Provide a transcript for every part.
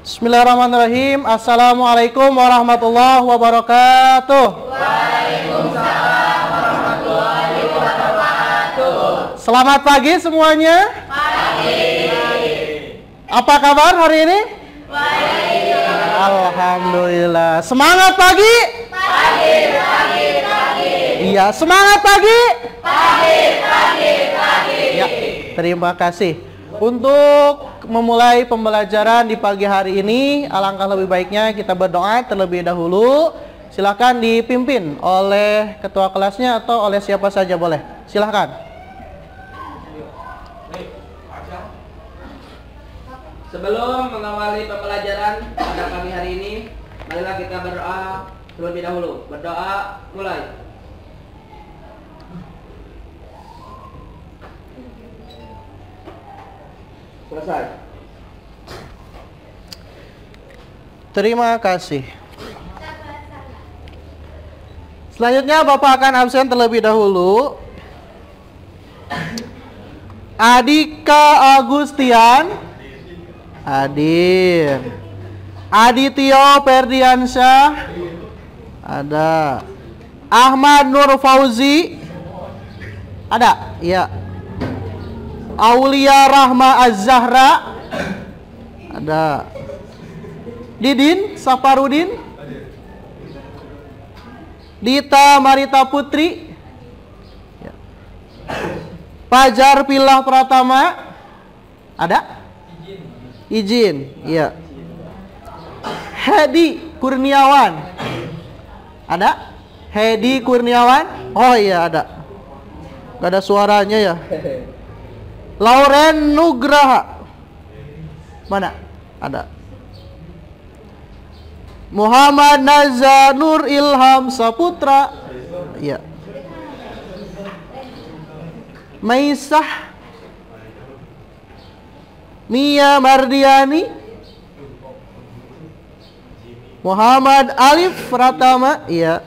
Bismillahirrahmanirrahim. Assalamualaikum warahmatullahi wabarakatuh. Waalaikumsalam warahmatullahi wabarakatuh. Selamat pagi semuanya. Pagi. Apa kabar hari ini? Baik. Alhamdulillah. Semangat pagi. Pagi. Iya, semangat pagi. Pagi. Ya, terima kasih. Untuk memulai pembelajaran di pagi hari ini, alangkah lebih baiknya kita berdoa terlebih dahulu. Silakan dipimpin oleh ketua kelasnya atau oleh siapa saja boleh. Silakan. Sebelum mengawali pembelajaran pada pagi hari ini, marilah kita berdoa terlebih dahulu. Berdoa, mulai. Selesai. Terima kasih. Selanjutnya Bapak akan absen terlebih dahulu. Adika Agustian hadir. Adityo Ferdiansyah ada. Ahmad Nur Fauzi ada? Iya. Aulia Rahma Az-Zahra ada. Didin Safarudin, Dita Marita Putri ya. Fajar Pilah Pratama ada? Izin, iya. Hedi Kurniawan ada? Hedi Kurniawan, oh iya ada. Gak ada suaranya ya. Lauren Nugraha mana? Ada. Muhammad Nazar Nur Ilham Saputra ya. Maisah Mia Mardiani, Muhammad Alif Pratama ya.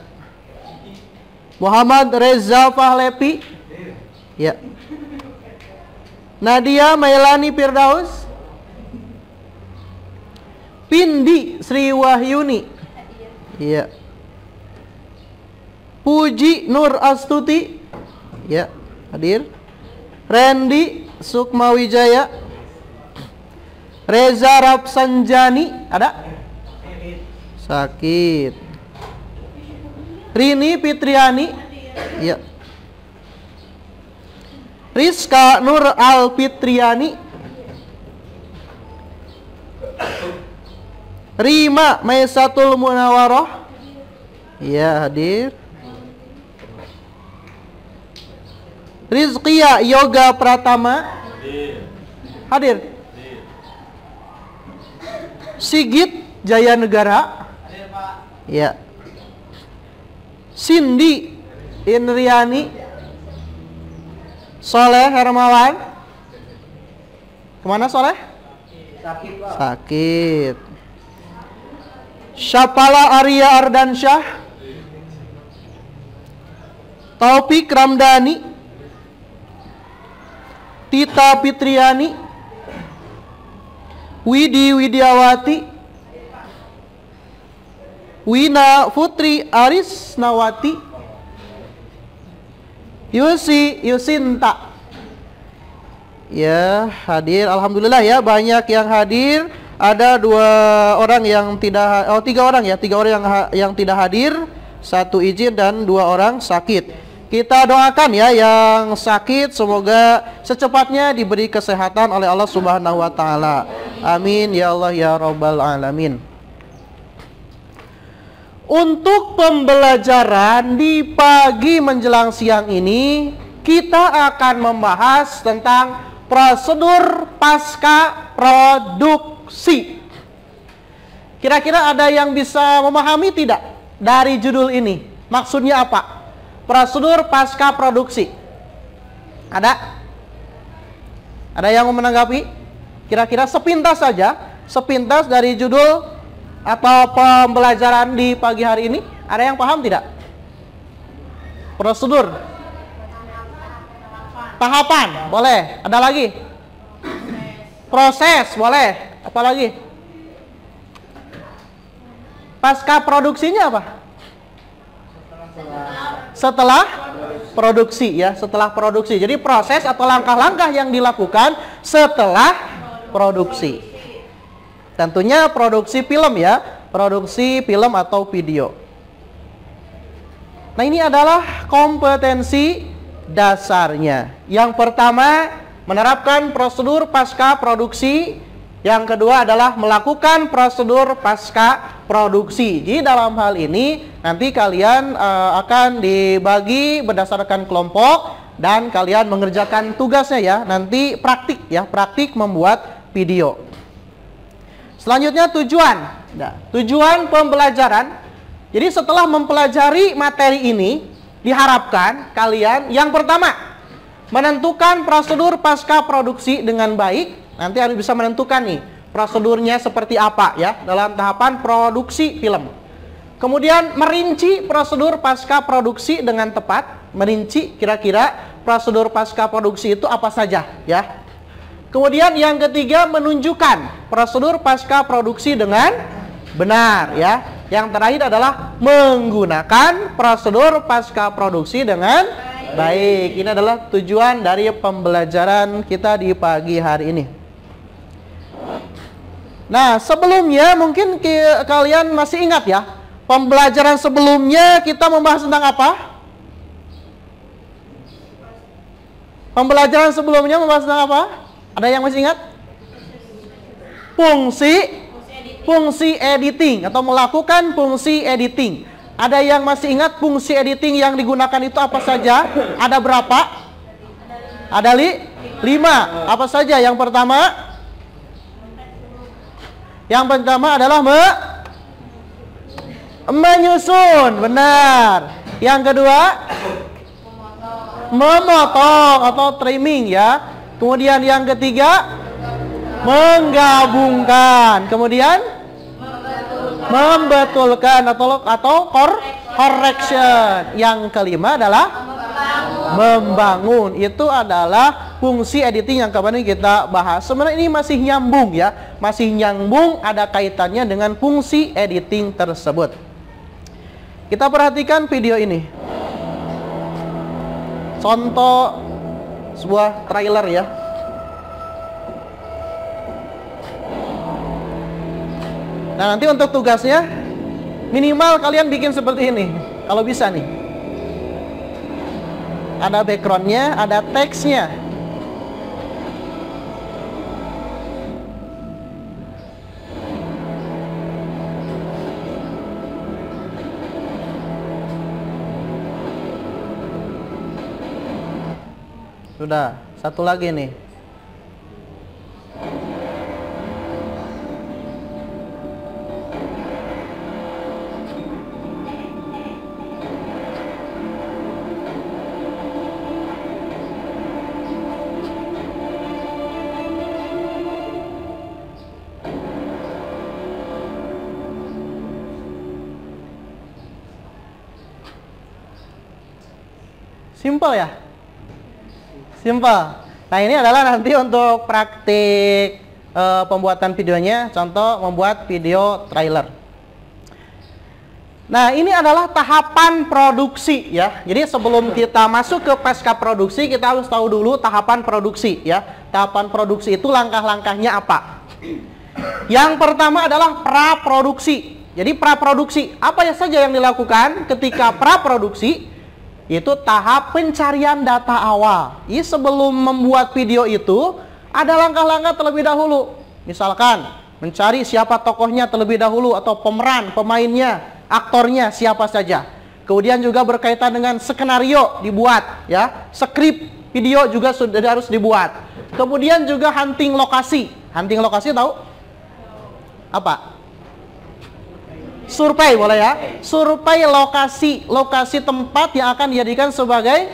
Muhammad Reza Pahlepi ya. Nadia Mailani Firdaus, Pindi Sri Wahyuni ya. Puji Nur Astuti ya, hadir. Randy Sukmawijaya, Reza Rapsanjani ada? Sakit. Rini Fitriani ya. Rizka Nur Alfitriani, Rima Maisatul Munawaroh ya, hadir. Rizkia Yoga Pratama hadir. Sigit Jaya Negara ya. Cindy Indriani, Soleh Hermawan kemana Soleh? Sakit, Pak. Sakit. Syapala Arya Ardansyah, Taufik Ramdhani, Tita Fitriani, Widi Widiawati, Wina Putri Arisnawati, Yusinta ya, hadir. Alhamdulillah ya, banyak yang hadir. Ada tiga orang yang tidak hadir, satu izin dan 2 orang sakit. Kita doakan ya yang sakit, semoga secepatnya diberi kesehatan oleh Allah Subhanahu wa taala. Amin ya Allah ya rabbal alamin. Untuk pembelajaran di pagi menjelang siang ini, kita akan membahas tentang prosedur pasca produksi. Kira-kira ada yang bisa memahami tidak dari judul ini? Maksudnya apa? Prosedur pasca produksi. Ada? Ada yang mau menanggapi? Kira-kira sepintas saja, sepintas dari judul atau pembelajaran di pagi hari ini, ada yang paham tidak? Prosedur, tahapan, boleh. Ada lagi? Proses, boleh. Apa lagi? Pasca produksinya apa? Setelah produksi ya, setelah produksi. Jadi proses atau langkah-langkah yang dilakukan setelah produksi. Tentunya produksi film ya, produksi film atau video. Nah, ini adalah kompetensi dasarnya. Yang pertama, menerapkan prosedur pasca produksi. Yang kedua adalah melakukan prosedur pasca produksi. Jadi dalam hal ini nanti kalian akan dibagi berdasarkan kelompok dan kalian mengerjakan tugasnya ya. Nanti praktik ya, praktik membuat video. Selanjutnya tujuan. Nah, tujuan pembelajaran. Jadi setelah mempelajari materi ini, diharapkan kalian yang pertama menentukan prosedur pasca produksi dengan baik. Nanti harus bisa menentukan nih prosedurnya seperti apa ya dalam tahapan produksi film. Kemudian merinci prosedur pasca produksi dengan tepat, merinci kira-kira prosedur pasca produksi itu apa saja ya. Kemudian yang ketiga menunjukkan prosedur pasca produksi dengan benar ya. Yang terakhir adalah menggunakan prosedur pasca produksi dengan baik. Ini adalah tujuan dari pembelajaran kita di pagi hari ini. Nah, sebelumnya mungkin kalian masih ingat ya, pembelajaran sebelumnya kita membahas tentang apa? Pembelajaran sebelumnya membahas tentang apa? Ada yang masih ingat? Fungsi editing atau melakukan fungsi editing. Ada yang masih ingat fungsi editing yang digunakan itu apa saja? Ada berapa? Ada 5. Apa saja? Yang pertama? Yang pertama adalah menyusun, benar. Yang kedua, memotong atau trimming ya. Kemudian yang ketiga, menggabungkan. Kemudian membetulkan atau correction. Yang kelima adalah membangun. Itu adalah fungsi editing yang kemarin kita bahas. Sebenarnya ini masih nyambung ya, masih nyambung, ada kaitannya dengan fungsi editing tersebut. Kita perhatikan video ini. Contoh sebuah trailer ya. Nah, nanti untuk tugasnya minimal kalian bikin seperti ini kalau bisa nih. Ada backgroundnya, ada teksnya. Sudah, satu lagi nih. Simple ya? Simple. Nah, ini adalah nanti untuk praktik pembuatan videonya. Contoh membuat video trailer. Nah, ini adalah tahapan produksi ya. Jadi sebelum kita masuk ke pasca produksi, kita harus tahu dulu tahapan produksi ya. Tahapan produksi itu langkah-langkahnya apa? Yang pertama adalah praproduksi. Jadi praproduksi, apa saja yang dilakukan ketika praproduksi? Itu tahap pencarian data awal. Jadi sebelum membuat video itu ada langkah-langkah terlebih dahulu. Misalkan mencari siapa tokohnya terlebih dahulu atau pemeran, pemainnya, aktornya siapa saja. Kemudian juga berkaitan dengan skenario dibuat ya. Skrip video juga sudah harus dibuat. Kemudian juga hunting lokasi. Hunting lokasi tahu? Apa? Survei boleh ya, survei lokasi tempat yang akan dijadikan sebagai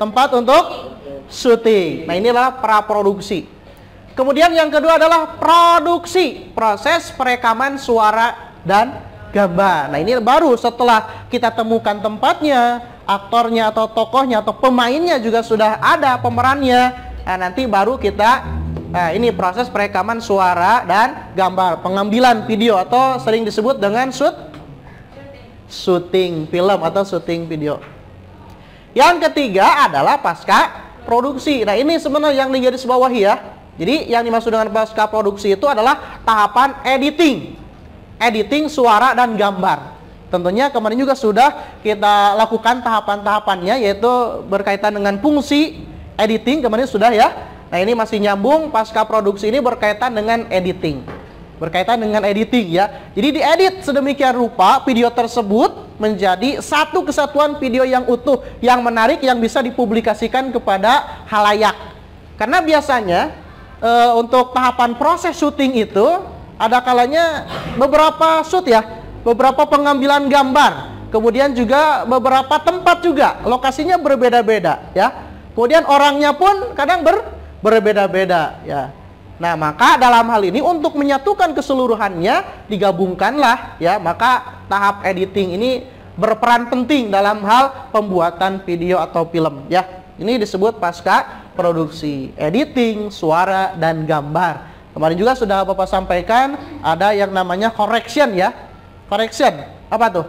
tempat untuk syuting. Nah, ini adalah praproduksi. Kemudian yang kedua adalah produksi, proses perekaman suara dan gambar. Nah, ini baru setelah kita temukan tempatnya, aktornya atau tokohnya atau pemainnya juga sudah ada pemerannya. Nah, nanti baru kita Nah, ini proses perekaman suara dan gambar, pengambilan video atau sering disebut dengan syuting film atau syuting video. Yang ketiga adalah pasca produksi. Nah, ini sebenarnya yang digaris bawahi ya. Jadi yang dimaksud dengan pasca produksi itu adalah tahapan editing suara dan gambar. Tentunya kemarin juga sudah kita lakukan tahapan-tahapannya, yaitu berkaitan dengan fungsi editing kemarin sudah ya. Nah, ini masih nyambung, pasca produksi ini berkaitan dengan editing. Berkaitan dengan editing ya. Jadi diedit sedemikian rupa video tersebut menjadi satu kesatuan video yang utuh, yang menarik, yang bisa dipublikasikan kepada halayak. Karena biasanya untuk tahapan proses syuting itu ada kalanya beberapa shoot ya, beberapa pengambilan gambar, kemudian juga beberapa tempat juga, lokasinya berbeda-beda ya. Kemudian orangnya pun kadang berbeda-beda ya. Nah, maka dalam hal ini untuk menyatukan keseluruhannya digabungkanlah ya, maka tahap editing ini berperan penting dalam hal pembuatan video atau film ya. Ini disebut pasca produksi, editing suara dan gambar. Kemarin juga sudah Bapak sampaikan ada yang namanya correction ya. Correction apa tuh?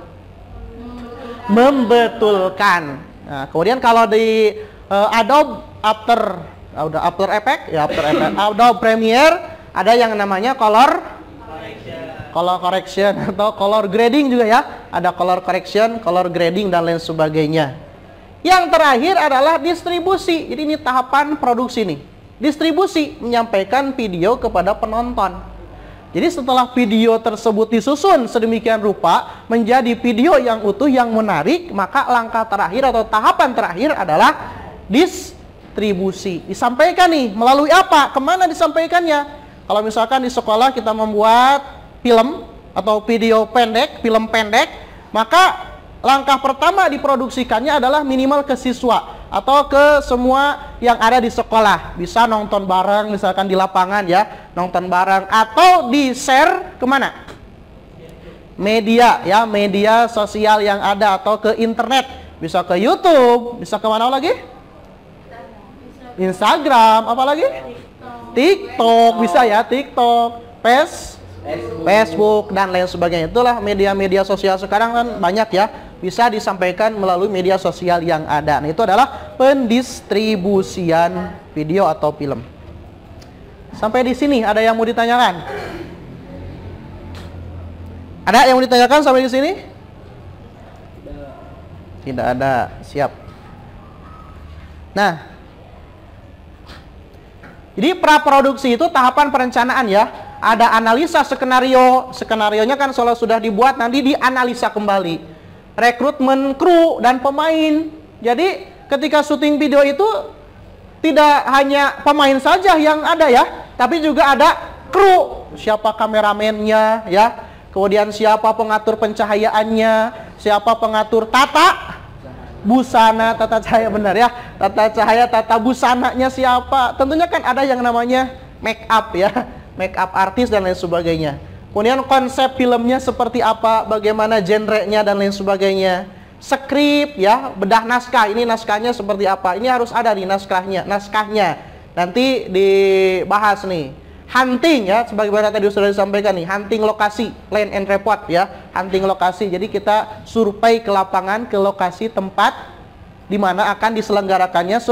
Membetulkan. Nah, kemudian kalau di Adobe After Effects ya, Adobe Premiere ada yang namanya color correction atau color grading juga ya. Ada color correction, color grading dan lain sebagainya. Yang terakhir adalah distribusi. Jadi ini tahapan produksi nih. Distribusi, menyampaikan video kepada penonton. Jadi setelah video tersebut disusun sedemikian rupa menjadi video yang utuh, yang menarik, maka langkah terakhir atau tahapan terakhir adalah distribusi. Disampaikan nih, melalui apa? Kemana disampaikannya? Kalau misalkan di sekolah kita membuat film atau video pendek, film pendek, maka langkah pertama diproduksikannya adalah minimal ke siswa atau ke semua yang ada di sekolah. Bisa nonton bareng misalkan di lapangan ya, nonton bareng, atau di-share kemana? Media ya, media sosial yang ada, atau ke internet. Bisa ke YouTube, bisa kemana lagi? Instagram, apa lagi? TikTok, bisa ya, TikTok, Facebook dan lain sebagainya. Itulah media-media sosial sekarang kan banyak ya, bisa disampaikan melalui media sosial yang ada. Nah, itu adalah pendistribusian video atau film. Sampai di sini ada yang mau ditanyakan? Ada yang mau ditanyakan sampai di sini? Tidak ada. Siap. Nah, jadi praproduksi itu tahapan perencanaan ya. Ada analisa skenario. Skenarionya kan kalau sudah dibuat nanti dianalisa kembali. Rekrutmen kru dan pemain. Jadi ketika syuting video itu tidak hanya pemain saja yang ada ya, tapi juga ada kru. Siapa kameramennya ya, kemudian siapa pengatur pencahayaannya, siapa pengatur tata busana, tata cahaya, benar ya, tata cahaya, tata busananya siapa. Tentunya kan ada yang namanya make up ya, make up artis dan lain sebagainya. Kemudian konsep filmnya seperti apa, bagaimana genrenya dan lain sebagainya. Skrip ya, bedah naskah, ini naskahnya seperti apa, ini harus ada di naskahnya. Nanti dibahas nih. Hunting ya, sebagaimana tadi sudah disampaikan nih, hunting lokasi, land and report ya, hunting lokasi. Jadi kita survei ke lapangan, ke lokasi tempat di mana akan diselenggarakannya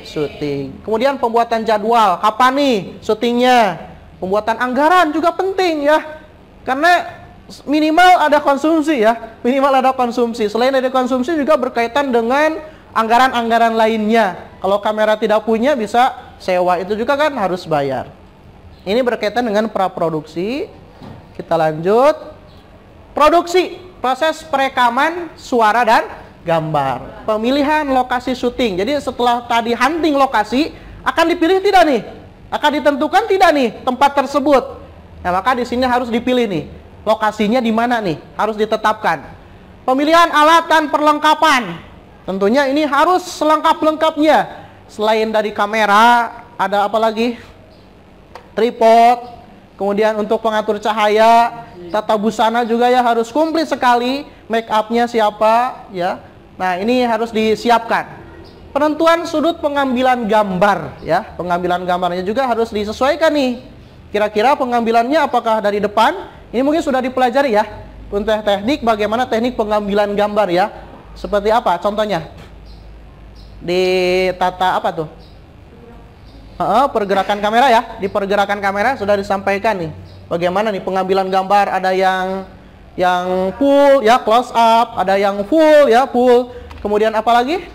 syuting. Kemudian pembuatan jadwal, kapan nih syutingnya? Pembuatan anggaran juga penting ya, karena minimal ada konsumsi ya, minimal ada konsumsi. Selain dari konsumsi juga berkaitan dengan anggaran-anggaran lainnya. Kalau kamera tidak punya bisa sewa, itu juga kan harus bayar. Ini berkaitan dengan praproduksi. Kita lanjut. Produksi, proses perekaman suara dan gambar. Pemilihan lokasi syuting. Jadi setelah tadi hunting lokasi, akan dipilih tidak nih? Akan ditentukan tidak nih tempat tersebut? Nah, maka di sini harus dipilih nih. Lokasinya di mana nih? Harus ditetapkan. Pemilihan alat dan perlengkapan. Tentunya ini harus selengkap-lengkapnya. Selain dari kamera, ada apa lagi? Tripod. Kemudian untuk pengatur cahaya, tata busana juga ya harus komplit sekali. Make up-nya siapa ya. Nah, ini harus disiapkan. Penentuan sudut pengambilan gambar ya. Pengambilan gambarnya juga harus disesuaikan nih. Kira-kira pengambilannya apakah dari depan? Ini mungkin sudah dipelajari ya. Untuk teknik bagaimana teknik pengambilan gambar ya. Seperti apa contohnya? Di tata apa tuh? Pergerakan kamera ya. Di pergerakan kamera sudah disampaikan nih. Bagaimana nih pengambilan gambar, ada yang full ya, close up, ada yang full ya, full. Kemudian apa lagi?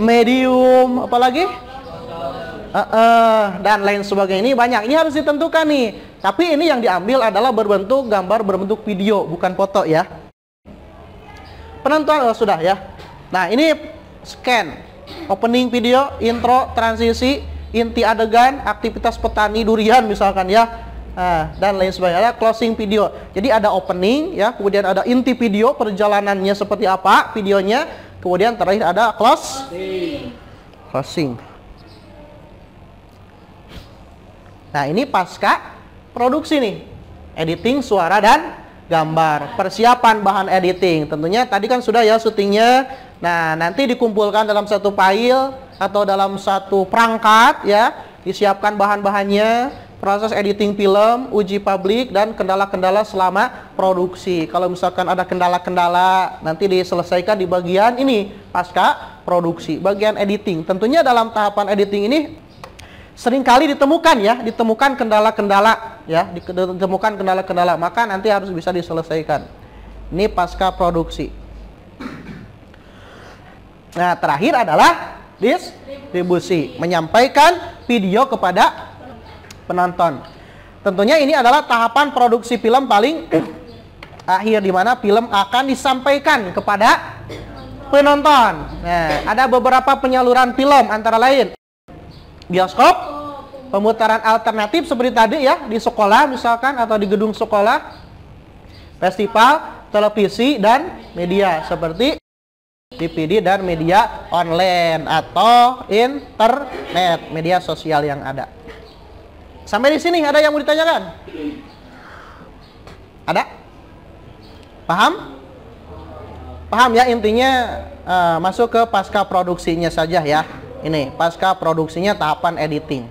Medium, apa lagi? Dan lain sebagainya. Ini banyak. Ini harus ditentukan nih. Tapi ini yang diambil adalah berbentuk gambar berbentuk video, bukan foto ya. Penentuan sudah ya. Nah, ini scan, opening video, intro, transisi, inti adegan, aktivitas petani durian misalkan ya. Dan lain sebagainya. Ada closing video. Jadi ada opening ya, kemudian ada inti video, perjalanannya seperti apa videonya, kemudian terakhir ada closing. Nah, ini pasca produksi nih. Editing suara dan gambar. Persiapan bahan editing. Tentunya tadi kan sudah ya syutingnya. Nah, nanti dikumpulkan dalam satu file atau dalam satu perangkat ya. Disiapkan bahan-bahannya, proses editing film, uji publik, dan kendala-kendala selama produksi. Kalau misalkan ada kendala-kendala, nanti diselesaikan di bagian ini, pasca produksi, bagian editing. Tentunya dalam tahapan editing ini seringkali ditemukan kendala-kendala ya, ditemukan kendala-kendala, maka nanti harus bisa diselesaikan. Ini pasca produksi. Nah, terakhir adalah distribusi, menyampaikan video kepada penonton. Tentunya ini adalah tahapan produksi film paling akhir, di mana film akan disampaikan kepada penonton. Nah, ada beberapa penyaluran film, antara lain bioskop, pemutaran alternatif seperti tadi ya, di sekolah misalkan atau di gedung sekolah, festival, televisi, dan media seperti DVD dan media online atau internet, media sosial yang ada. Sampai di sini ada yang mau ditanyakan? Ada? Paham? Paham ya, intinya masuk ke pasca produksinya saja ya. Ini pasca produksinya tahapan editing.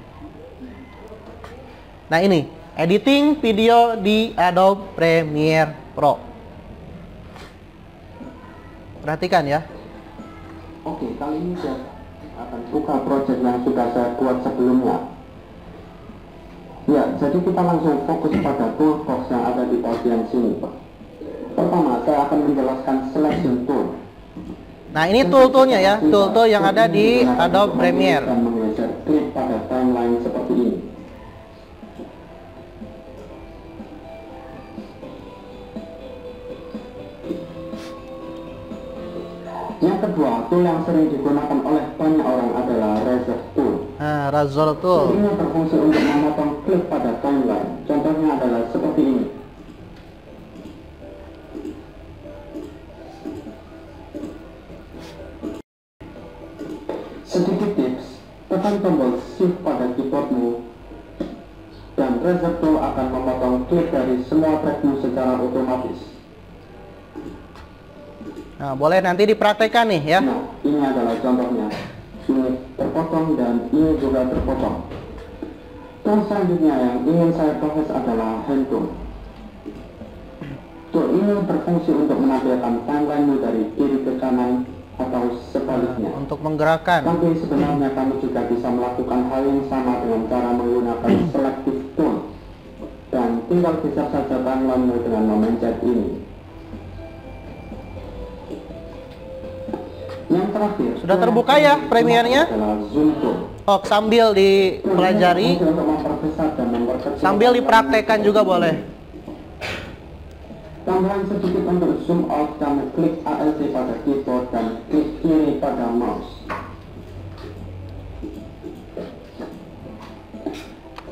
Nah, ini editing video di Adobe Premiere Pro. Perhatikan ya. Oke, kali ini saya akan buka project yang sudah saya buat sebelumnya. Ya, jadi kita langsung fokus pada toolbox yang ada di bagian sini. Pertama, saya akan menjelaskan selection tool. Nah, ini tool-toolnya ya, tool-tool yang ada di Adobe Premiere. Dan menggeser klik pada timeline seperti ini. Yang kedua, tool yang sering digunakan oleh banyak orang adalah Razor tool. Razor tool. Ini berfungsi untuk memotong klip pada timeline. Contohnya adalah seperti ini. Sedikit tips, tekan tombol Shift pada keyboardmu dan Razor tool akan memotong klip dari semua trackmu secara otomatis. Nah, boleh nanti dipraktekkan nih ya. Nah, ini adalah contohnya. Ini terpotong dan ini juga terpotong. Tool selanjutnya yang ingin saya bahas adalah hand tool. Tool ini berfungsi untuk menampilkan timeline dari kiri ke kanan atau sebaliknya. Untuk menggerakkan. Tapi sebenarnya kamu juga bisa melakukan hal yang sama dengan cara menggunakan selective tool. Dan tinggal geser saja timeline dengan memencet ini. Yang terakhir, Sudah terbuka ya Premiere-nya? Oh, sambil dipelajari, sambil dipraktekkan juga boleh. Tambahan sedikit untuk zoom out, kamu klik ALT pada keyboard dan klik kiri pada mouse.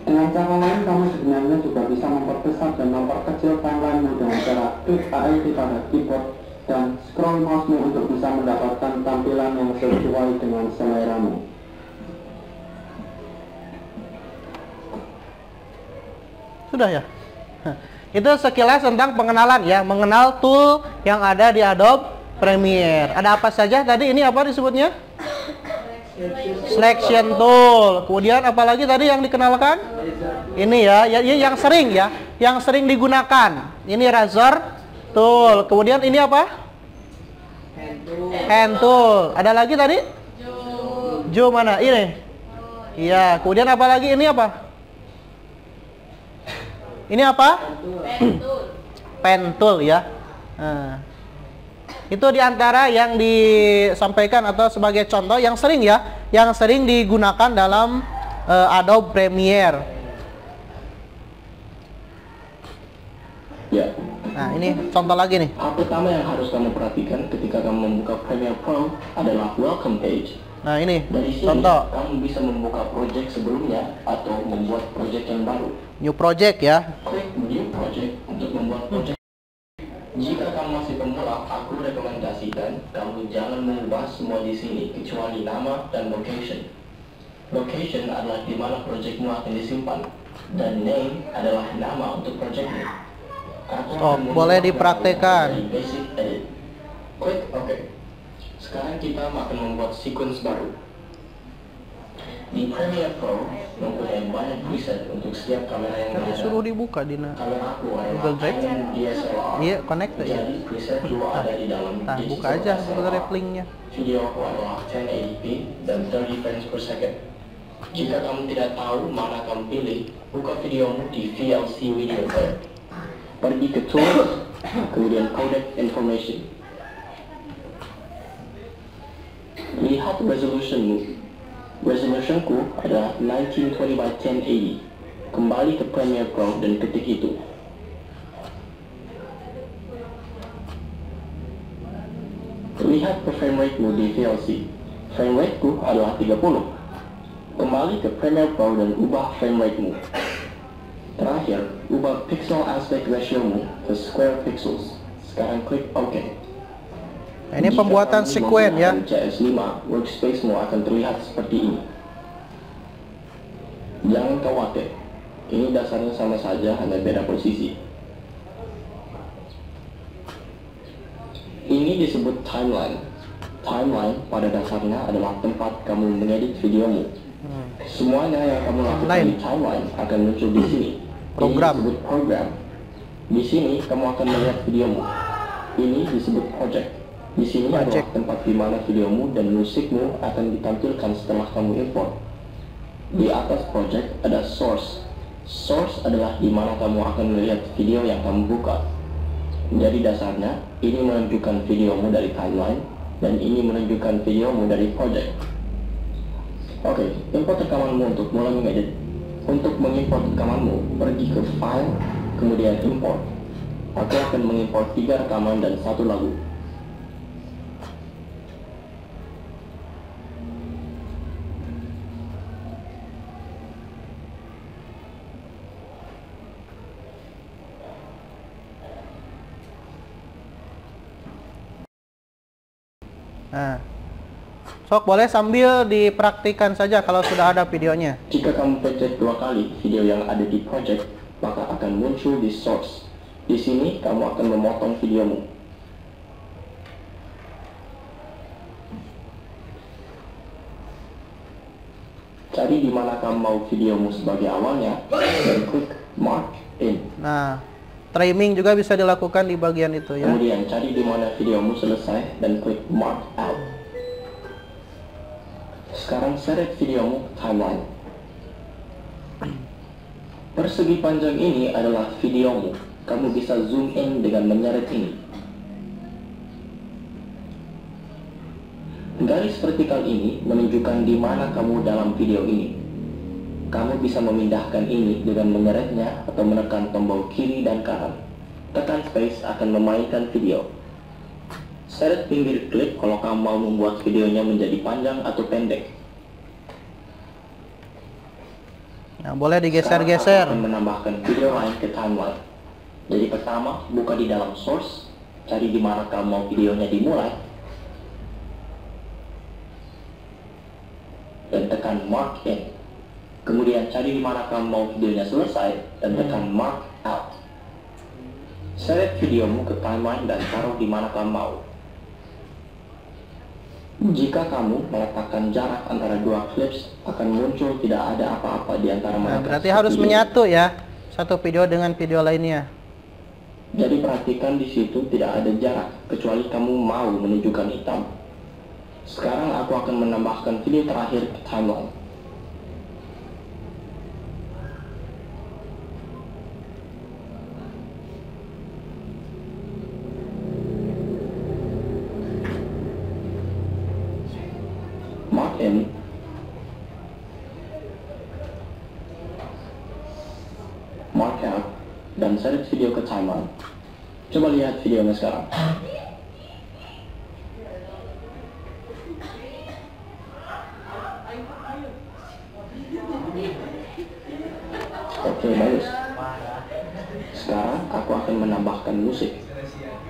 Dengan cara lain, kamu sebenarnya juga bisa memperbesar dan memperkecil timeline dengan cara klik ALT pada keyboard dan scroll mouse-mu untuk bisa mendapatkan tampilan yang sesuai dengan seleramu. Sudah ya? Itu sekilas tentang pengenalan ya, mengenal tool yang ada di Adobe Premiere. Ada apa saja tadi? Ini apa disebutnya? Selection tool. Kemudian apalagi tadi yang dikenalkan? Ini ya, yang sering ya, yang sering digunakan. Ini razor tool. Kemudian ini apa? Hand tool. Ada lagi tadi? Zoom mana? Ini. Iya. Kemudian apa lagi? Ini apa? Ini apa? Pen tool ya. Nah, itu diantara yang disampaikan atau sebagai contoh yang sering ya, yang sering digunakan dalam Adobe Premiere. Ya. Nah, ini contoh lagi nih. Hal pertama yang harus kamu perhatikan ketika kamu membuka Premiere Pro adalah Welcome Page. Nah, ini Dari sini, contoh kamu bisa membuka project sebelumnya atau membuat project yang baru. new project ya. Klik New Project untuk membuat project. Jika kamu masih pemula, aku rekomendasikan kamu jangan mengubah semua di sini kecuali nama dan location. Location adalah di mana projectmu akan disimpan, dan name adalah nama untuk projectmu. Boleh dipraktekkan. Basic edit. Klik OK. Sekarang kita akan membuat sequence baru. Di Premiere Pro mempunyai banyak preset untuk setiap kamera yang Kan berbeda. suruh dibuka di Kamera aku adalah Google Drive. Canon DSLR. Iya, connect ya. Jadi preset dua ada di dalam Nah, digital buka aja DSLR. sebenarnya linknya. Video aku adalah 1080p dan 30 frames per second. Jika kamu tidak tahu mana kamu pilih, buka videomu di VLC Video Player. Pergi ke Tools, kemudian Codec Information. Lihat resolutionmu. Resolutionku adalah 1920 by 1080. Kembali ke Premiere Pro dan ketik itu. Lihat ke frame rate-mu di VLC. Frame rate-ku adalah 30. Kembali ke Premiere Pro dan ubah frame rate-mu. Terakhir, ubah pixel aspect ratio-mu ke square pixels. Sekarang klik OK. Nah, ini pembuatan sekuen ya. CS5, workspace-mu akan terlihat seperti ini. Jangan khawatir, ini dasarnya sama saja, hanya beda posisi. Ini disebut timeline. Timeline pada dasarnya adalah tempat kamu mengedit videomu. Semuanya yang kamu lakukan di timeline akan muncul di sini. Program. Ini disebut program. Di sini kamu akan melihat videomu. Ini disebut project. Di sini adalah tempat di mana videomu dan musikmu akan ditampilkan setelah kamu import. Di atas project ada source. Source adalah di mana kamu akan melihat video yang kamu buka. Jadi dasarnya, ini menunjukkan videomu dari timeline, dan ini menunjukkan videomu dari project. Oke, import rekamanmu untuk mulai mengedit. Untuk mengimport rekamanmu, pergi ke File, kemudian Import. Aku akan mengimport 3 rekaman dan 1 lagu. Nah, sok boleh sambil dipraktikan saja kalau sudah ada videonya. Jika kamu pencet 2 kali video yang ada di project, maka akan muncul di source. Di sini kamu akan memotong videomu. Cari di mana kamu mau videomu sebagai awalnya dan klik Mark In. Nah, trimming juga bisa dilakukan di bagian itu ya. Kemudian cari di mana videomu selesai dan klik Mark Out. Sekarang seret videomu ke timeline. Persegi panjang ini adalah videomu. Kamu bisa zoom in dengan menyeret ini. Garis vertikal ini menunjukkan di mana kamu dalam video ini. Kamu bisa memindahkan ini dengan menyeretnya atau menekan tombol kiri dan kanan. Tekan space akan memainkan video. Seret pinggir klik kalau kamu mau membuat videonya menjadi panjang atau pendek. Nah, boleh Sekarang digeser-geser. aku akan menambahkan video lain ke timeline. Jadi pertama, buka di dalam source, cari di mana kamu mau videonya dimulai, dan tekan Mark In. Kemudian cari di mana kamu mau videonya selesai, dan tekan Mark Out. Seret videomu ke timeline dan taruh di mana kamu mau. Jika kamu meletakkan jarak antara dua clips, akan muncul tidak ada apa-apa di antara mereka. Berarti harus menyatu ya, satu video dengan video lainnya. Jadi perhatikan di situ tidak ada jarak, kecuali kamu mau menunjukkan hitam. Sekarang aku akan menambahkan video terakhir ke timeline. Mark in, mark out, dan seret video ke timeline. Coba lihat videonya sekarang. Oke, bagus. Sekarang aku akan menambahkan musik.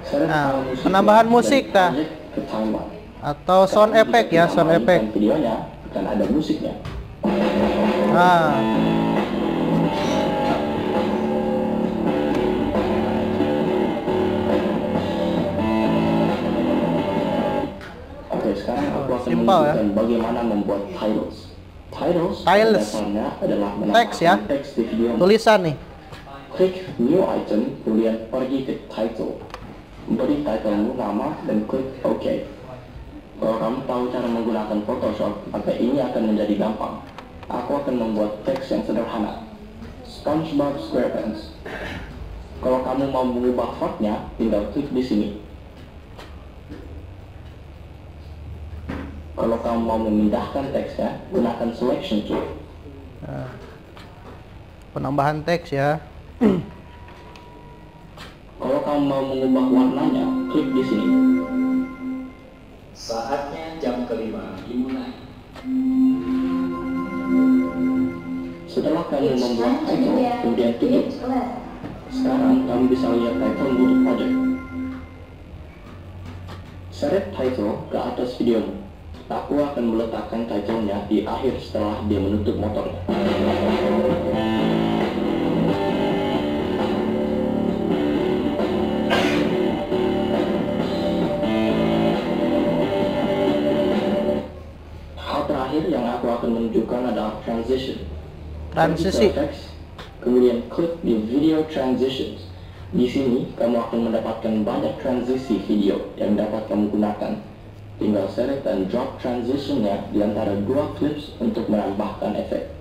Seret file musik penambahan musik dan kah? ke timeline. Atau sound effect ya, sound effect. Videonya akan ada musiknya. Nah, Oke, sekarang aku akan Simpel, menunjukkan bagaimana membuat titles. Titles dasarnya adalah teks ya, menambahkan teks di video. tulisan nih. Klik new item, kemudian pergi ke title. Beri titlemu nama dan klik OK. Kalau kamu tahu cara menggunakan Photoshop, maka ini akan menjadi gampang. Aku akan membuat teks yang sederhana. SpongeBob SquarePants. Kalau kamu mau mengubah fontnya, tinggal klik di sini. Kalau kamu mau memindahkan teksnya, gunakan Selection Tool. Nah, penambahan teks ya. Kalau kamu mau mengubah warnanya, klik di sini. Saatnya jam kelima dimulai. Setelah kamu membuat title, kemudian tutup. Sekarang kamu bisa lihat title untuk project. Seret title ke atas videomu. Aku akan meletakkan titlenya di akhir setelah dia menutup motornya. Hal terakhir yang aku akan menunjukkan adalah transition. Transisi. Pergi ke Effects, kemudian klik di Video Transitions. Di sini kamu akan mendapatkan banyak transisi video yang dapat kamu gunakan. Tinggal seret dan drop transitionnya di antara dua clips untuk menambahkan efek.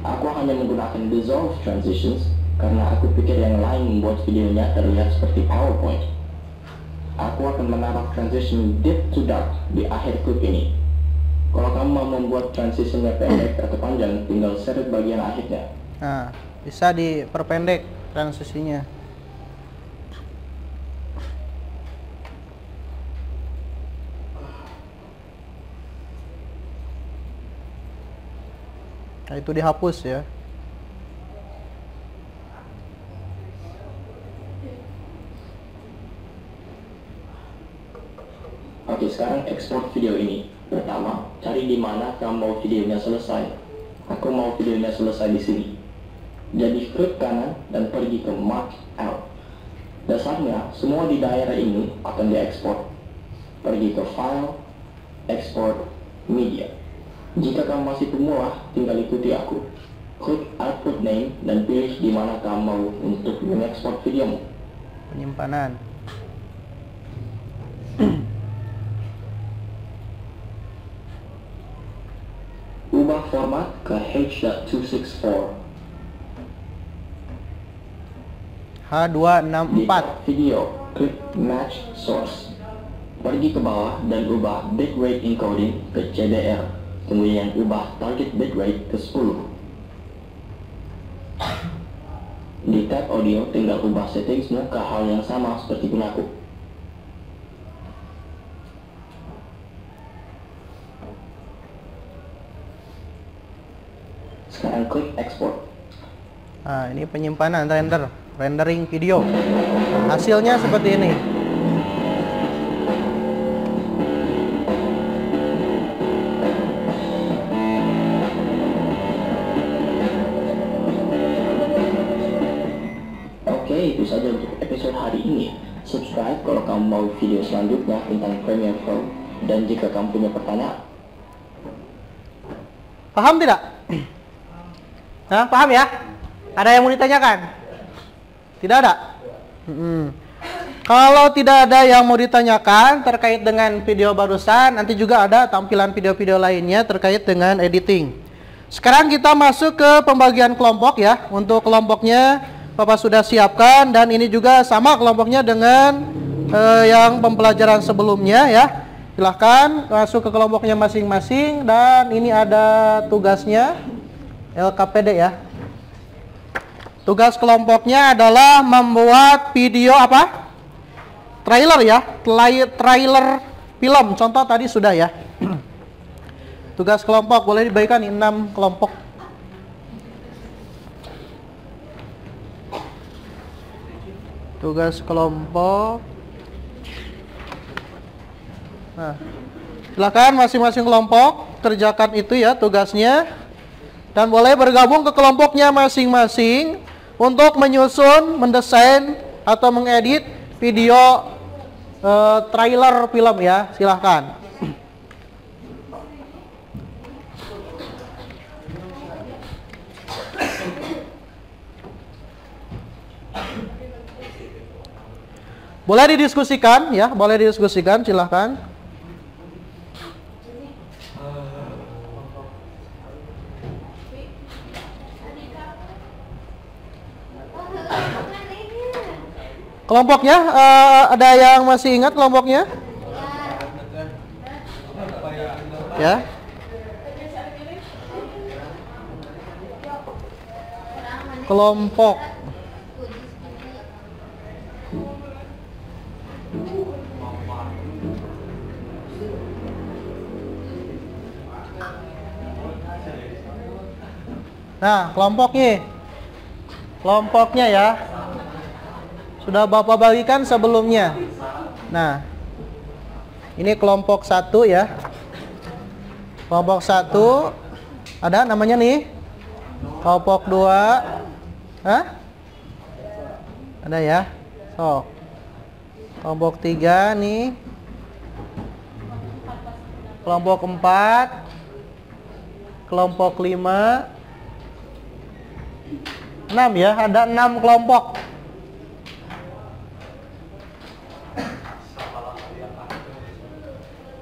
Aku hanya menggunakan dissolve transitions karena aku pikir yang lain membuat videonya terlihat seperti PowerPoint. Aku akan menaruh transition deep to dark di akhir clip ini. Kalau kamu mau membuat transitionnya pendek atau panjang, tinggal seret bagian akhirnya. Nah, bisa diperpendek transisinya. Nah, itu dihapus ya. Oke, sekarang ekspor video ini. Pertama, cari di mana kamu mau videonya selesai. Aku mau videonya selesai di sini. Jadi klik kanan dan pergi ke Mark Out. Dasarnya, semua di daerah ini akan diekspor. Pergi ke File, Export, Media. Jika kamu masih pemula, tinggal ikuti aku. Klik Output Name dan pilih di mana kamu mau untuk mengekspor videomu. Penyimpanan. Ubah format ke H.264. Di H264. video, klik Match Source. Pergi ke bawah dan ubah bitrate encoding ke CBR. Kemudian ubah target bitrate ke 10. Di tab audio, tinggal ubah settingsmu ke hal yang sama seperti punyaku. Sekarang klik export. Nah, ini penyimpanan rendering video. Hasilnya seperti ini. Oke, itu saja untuk episode hari ini. Subscribe kalau kamu mau video selanjutnya tentang Premiere Pro. Dan jika kamu punya pertanyaan, paham tidak? Nah, paham ya? Ada yang mau ditanyakan? Tidak ada? Kalau tidak ada yang mau ditanyakan terkait dengan video barusan, nanti juga ada tampilan video-video lainnya terkait dengan editing. Sekarang kita masuk ke pembagian kelompok ya. Untuk kelompoknya Bapak sudah siapkan, dan ini juga sama kelompoknya dengan yang pembelajaran sebelumnya ya. Silahkan masuk ke kelompoknya masing-masing, dan ini ada tugasnya LKPD ya. Tugas kelompoknya adalah membuat video apa? Trailer ya, trailer film. Contoh tadi sudah ya. Tugas kelompok boleh dibagikan 6 kelompok. Tugas kelompok. Nah, silakan masing-masing kelompok kerjakan itu ya tugasnya, dan boleh bergabung ke kelompoknya masing-masing untuk menyusun, mendesain atau mengedit video trailer film ya. Silahkan. Boleh didiskusikan ya, boleh didiskusikan, silahkan. Kelompoknya, ada yang masih ingat kelompoknya? Ya. Kelompok. Nah, kelompoknya ya. Sudah Bapak bagikan sebelumnya. Nah, ini kelompok 1 ya. Kelompok 1 ada namanya nih. Kelompok 2. Hah? Ada ya. So. Kelompok 3 nih. Kelompok 4. Kelompok 5. 6 ya, ada 6 kelompok.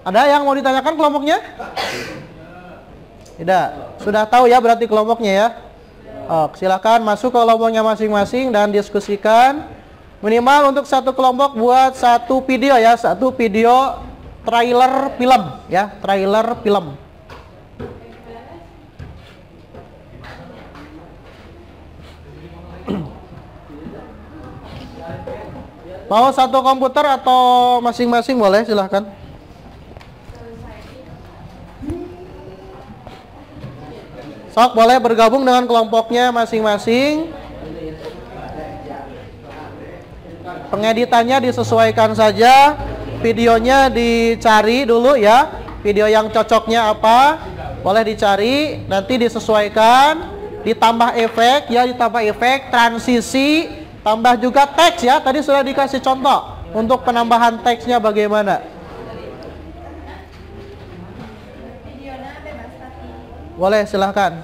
Ada yang mau ditanyakan kelompoknya? Tidak. Sudah tahu ya berarti kelompoknya ya. Silakan masuk ke kelompoknya masing-masing dan diskusikan. Minimal untuk satu kelompok buat satu video ya, satu video trailer film ya, trailer film. Mau satu komputer atau masing-masing boleh, silahkan. Sok boleh bergabung dengan kelompoknya masing-masing. Pengeditannya disesuaikan saja. Videonya dicari dulu ya. Video yang cocoknya apa? Boleh dicari, nanti disesuaikan. Ditambah efek ya, ditambah efek, transisi, tambah juga teks ya. Tadi sudah dikasih contoh untuk penambahan teksnya bagaimana. Boleh, silahkan.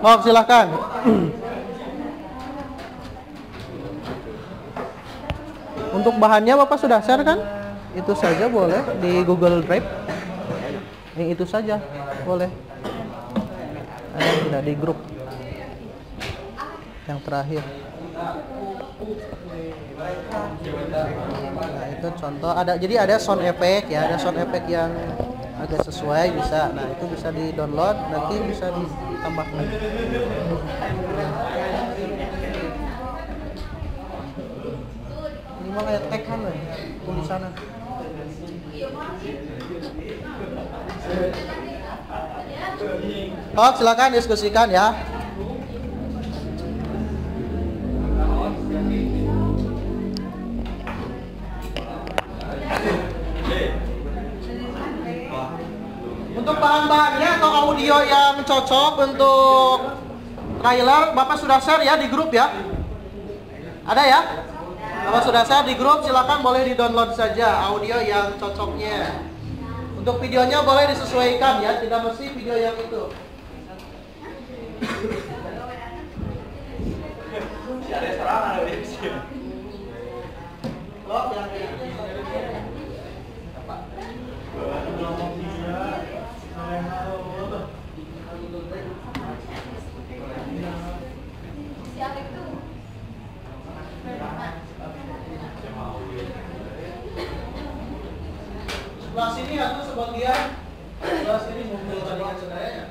Oh, silahkan. Untuk bahannya Bapak sudah share kan? Itu saja boleh di Google Drive. Yang itu saja boleh. Tidak di grup. Yang terakhir. Nah, itu contoh ada, jadi ada sound effect ya, ada sound effect yang agak sesuai bisa. Nah, itu bisa di-download, nanti bisa ditambahkan. Ini mah kayak tag kan ya, tulisannya. Oh, silakan diskusikan ya. Untuk bahan-bahannya atau audio yang cocok untuk trailer, Bapak sudah share ya di grup ya? Ada ya? Bapak sudah share di grup, silakan boleh di-download saja audio yang cocoknya. Untuk videonya boleh disesuaikan ya, tidak mesti video yang itu. Oh, yang sebelah sini atau sebagian sebelah sini mobil tandingan saudaranya.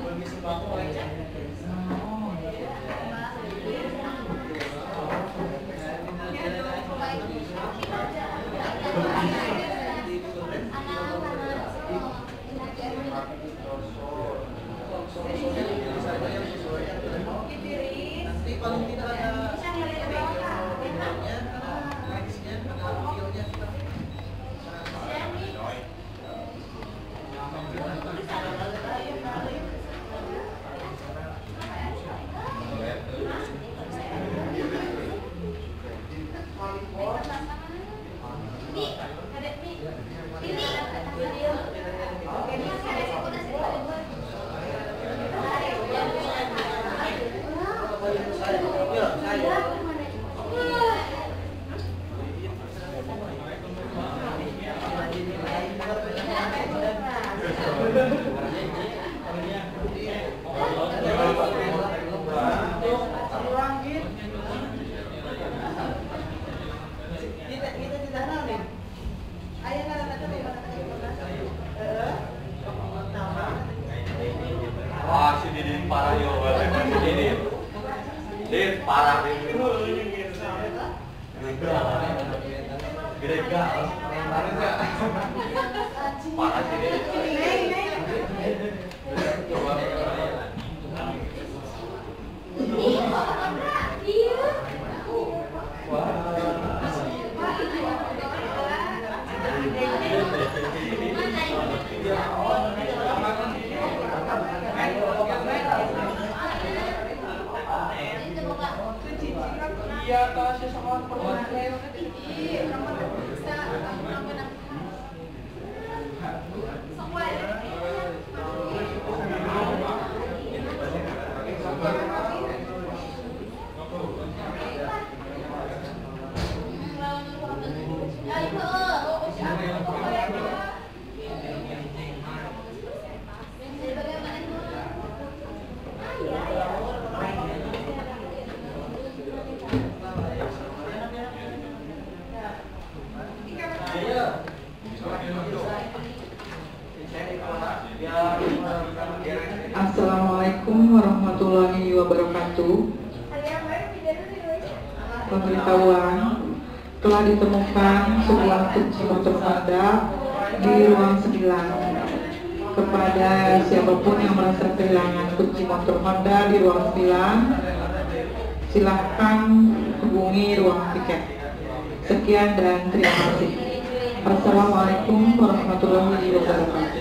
Bagi sembako aja. Nanti paling tidak ada Wah, si Didin parah yo, Didin. Didin parah Didin. Gede gak? Parah si Didin. Iya, kasih sama Assalamualaikum warahmatullahi wabarakatuh. Pemberitahuan, telah ditemukan sebuah kunci motor Honda di ruang 9. Kepada siapapun yang merasa kehilangan kunci motor Honda di ruang 9, silahkan hubungi ruang tiket. Sekian dan terima kasih. Assalamualaikum warahmatullahi wabarakatuh.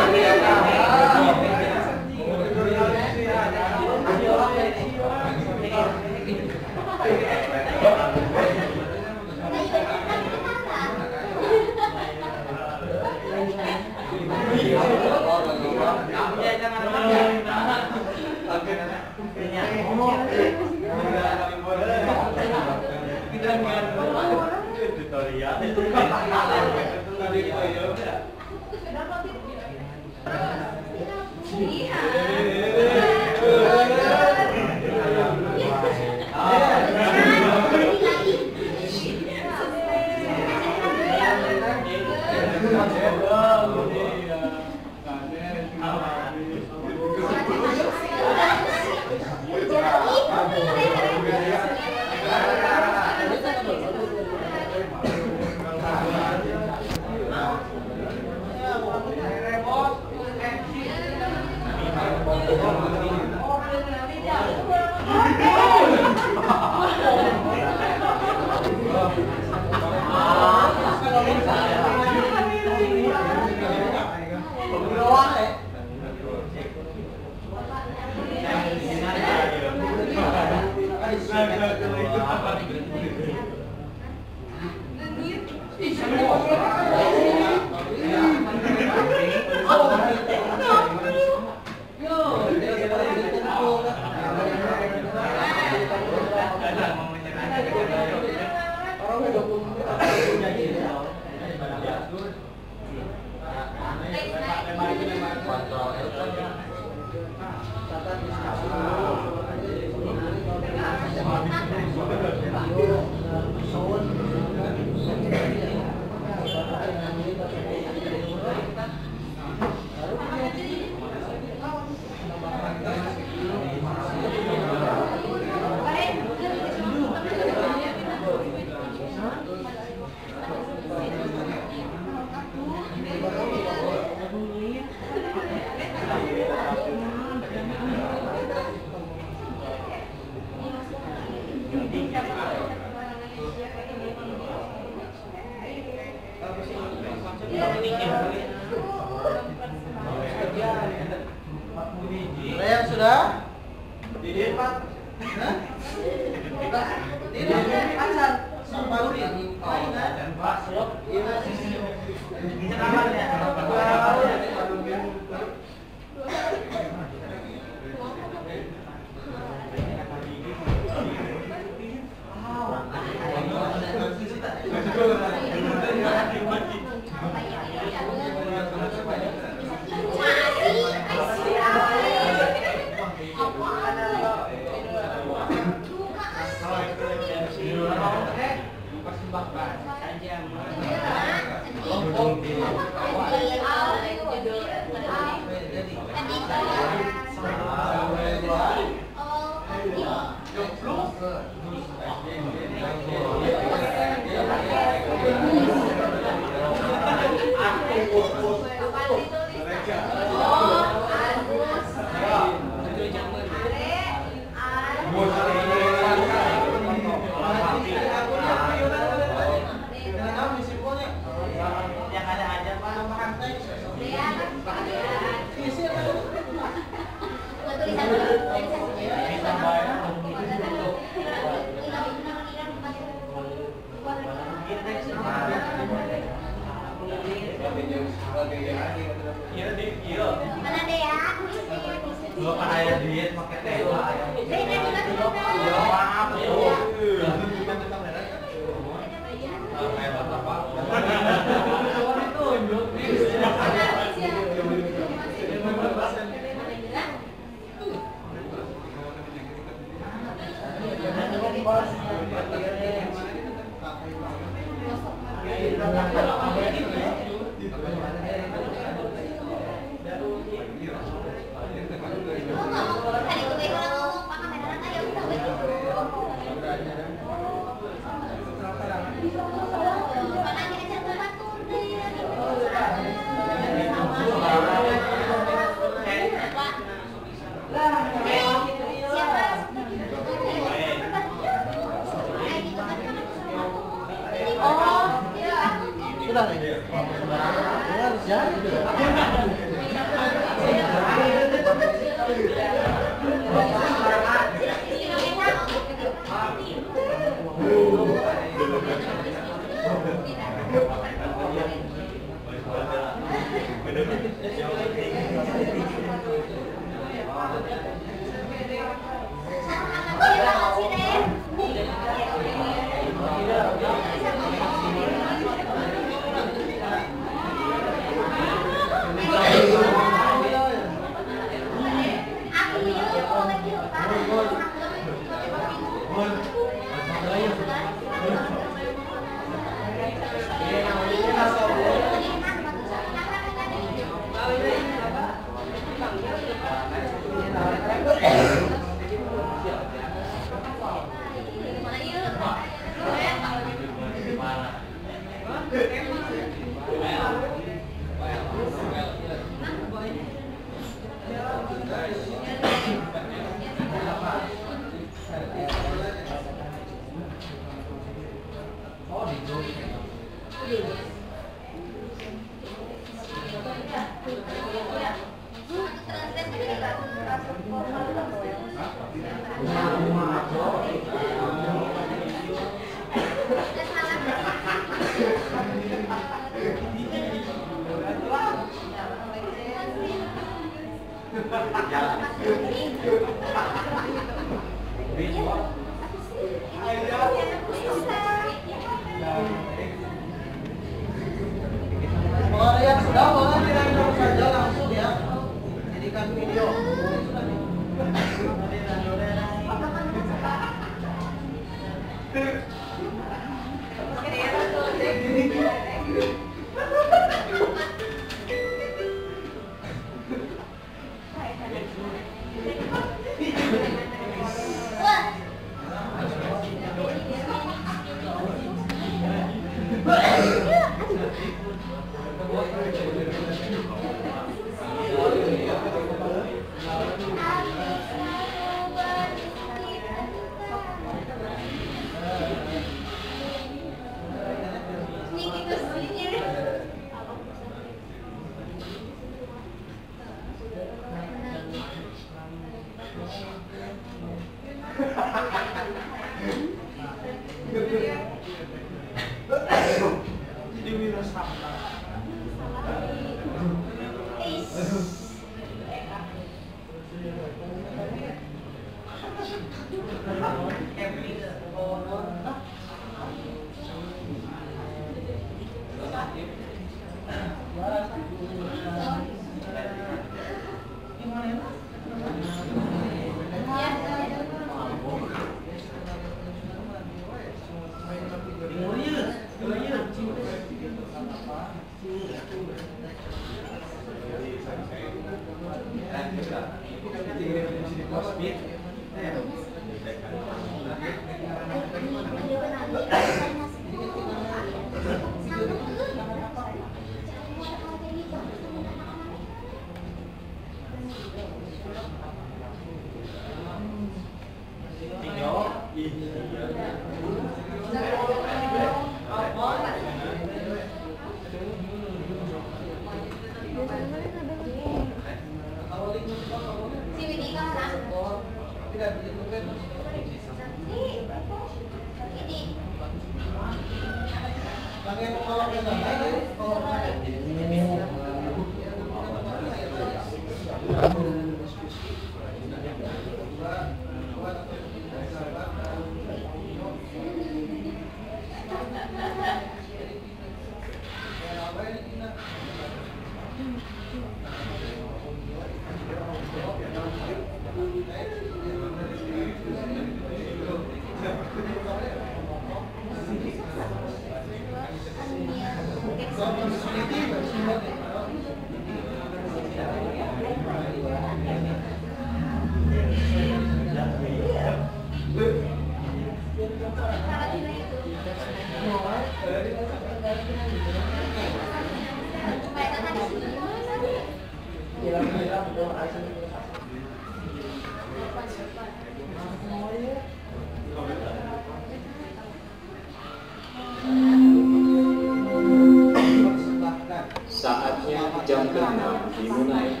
Saatnya jam ke-6 dimulai.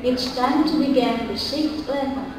It's time to begin the 6th lesson.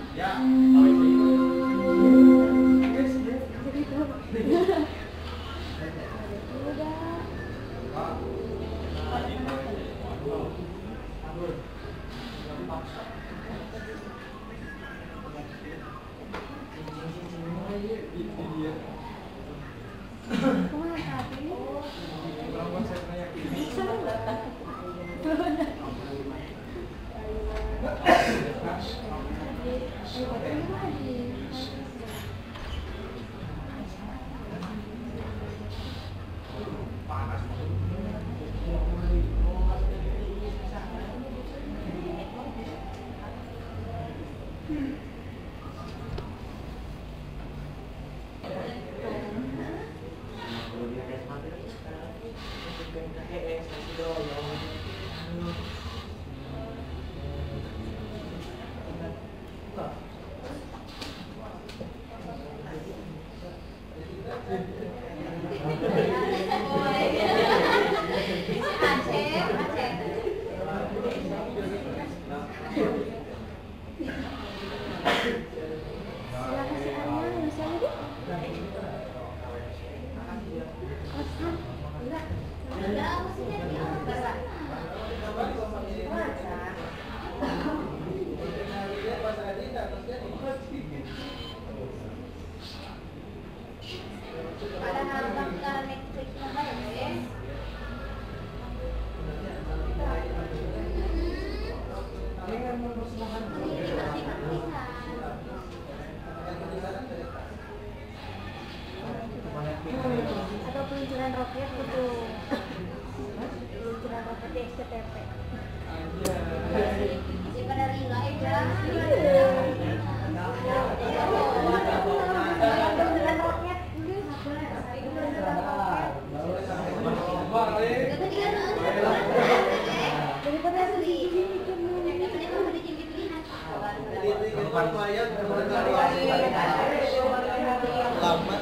Atau peluncuran roket gitu. Peluncuran roket di SCTP. Daripada Rila aja. Peluncuran roket. Daripada asli. Lama.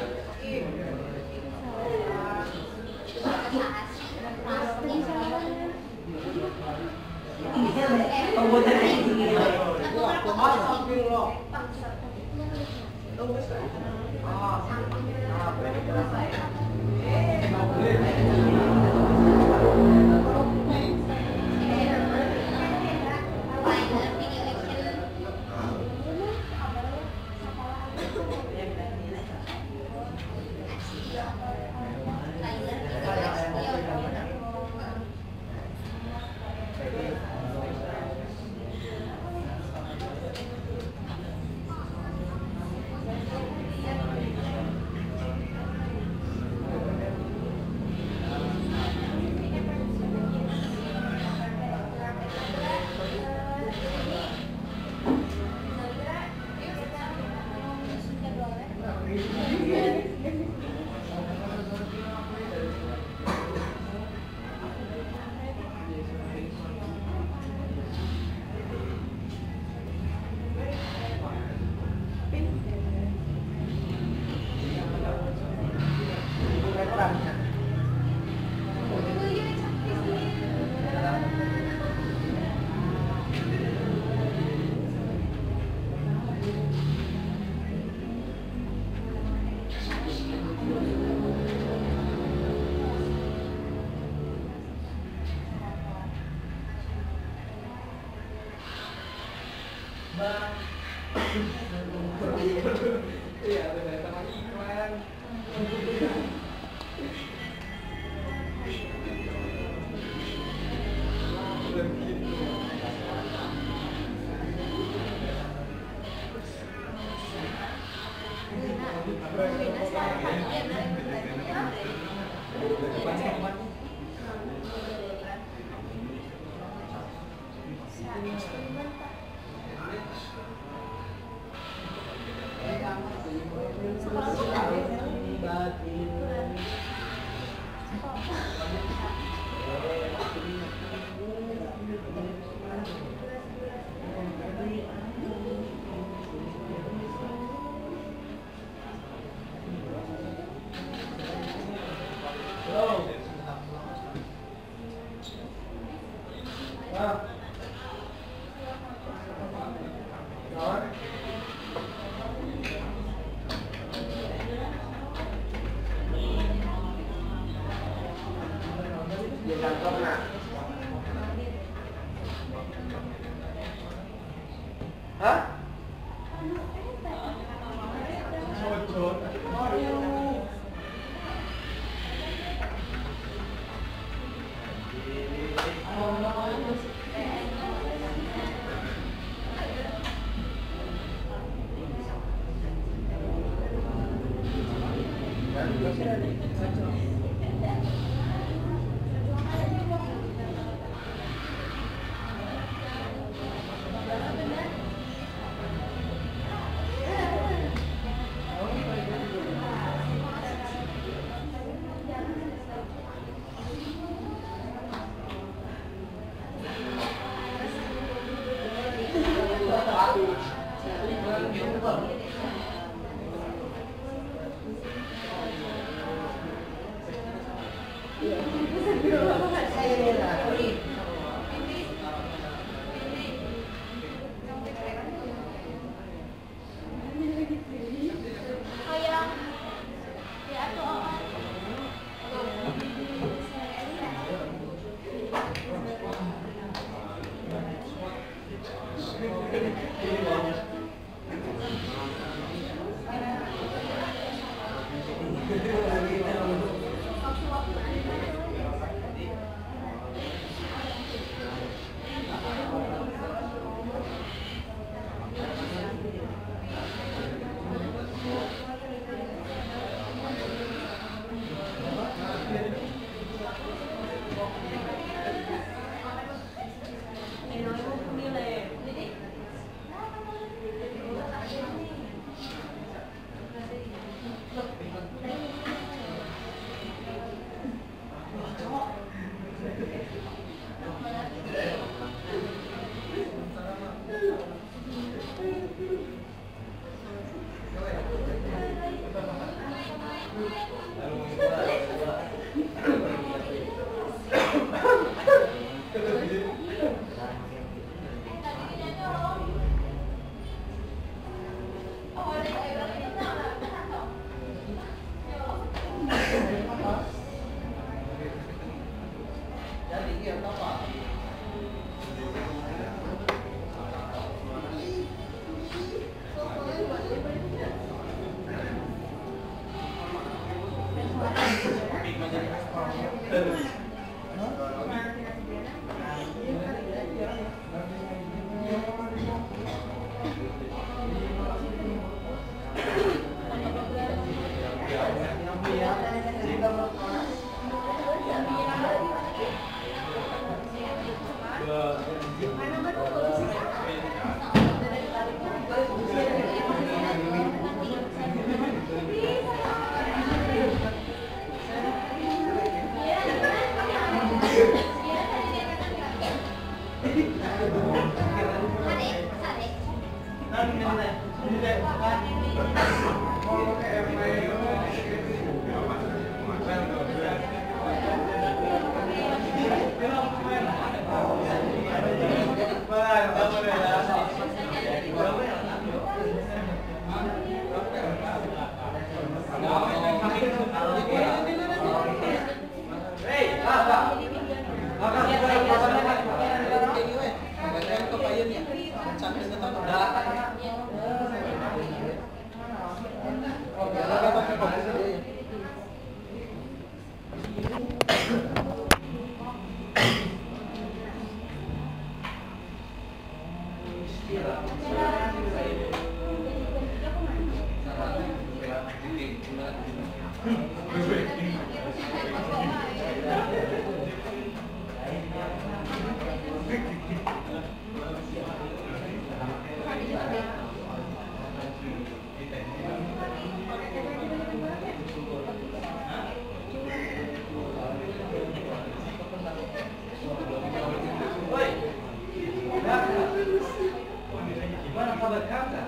Gimana kabar kakak?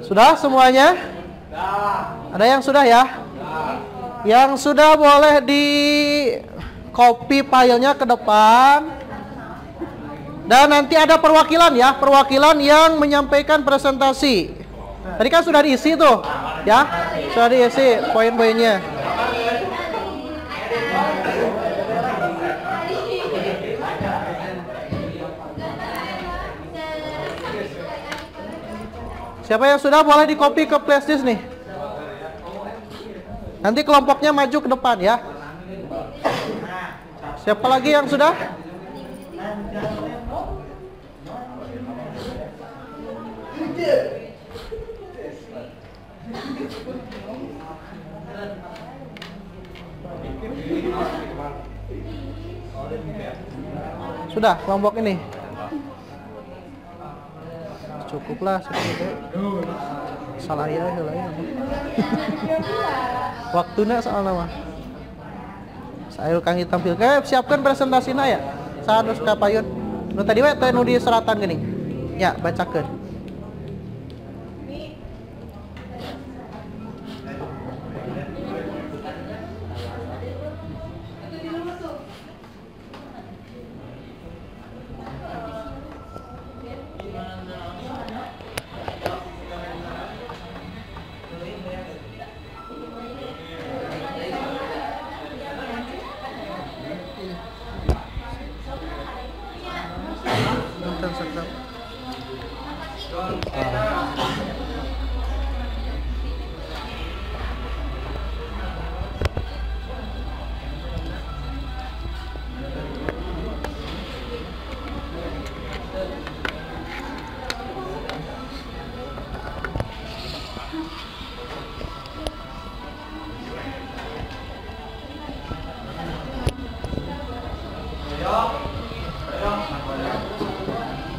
Sudah semuanya? Ada yang sudah ya? Yang sudah boleh di copy filenya ke depan. Dan nanti ada perwakilan ya, perwakilan yang menyampaikan presentasi. Tadi kan sudah diisi tuh, ya? Sudah diisi poin-poinnya. Siapa yang sudah boleh di copy ke flash disk nih? Nanti kelompoknya maju ke depan ya. Siapa lagi yang sudah? Sudah kelompok ini. Cukuplah salah ya waktunya soal nama saya kang tampil siapkan presentasinya ya saat harus kapayun nu tadi we teh nu di seratan gini ya bacakeun.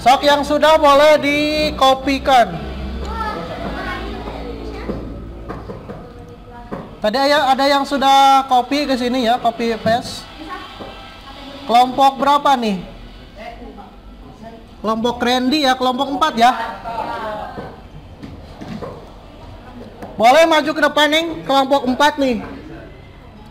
Sok yang sudah boleh dikopikan. Tadi ada yang sudah copy ke sini ya, copy paste. Kelompok berapa nih? Kelompok Randy ya, kelompok 4 ya. Boleh maju ke depan nih, kelompok 4 nih.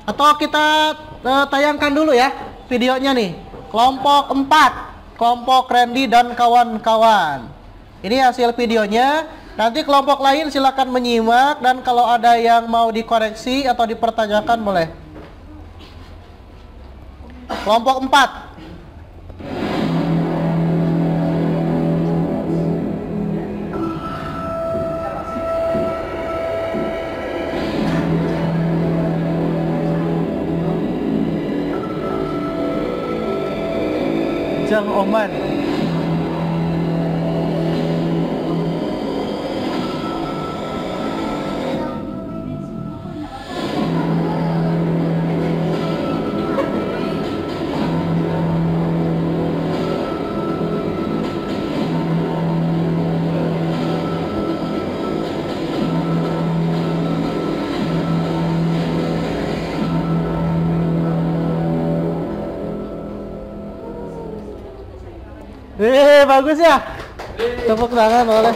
Atau kita tayangkan dulu ya videonya nih. Kelompok 4. Kelompok Randy dan kawan-kawan. Ini hasil videonya. Nanti kelompok lain silakan menyimak dan kalau ada yang mau dikoreksi atau dipertanyakan boleh. Kelompok 4. Jang Oman. Bagus ya. Tepuk tangan boleh.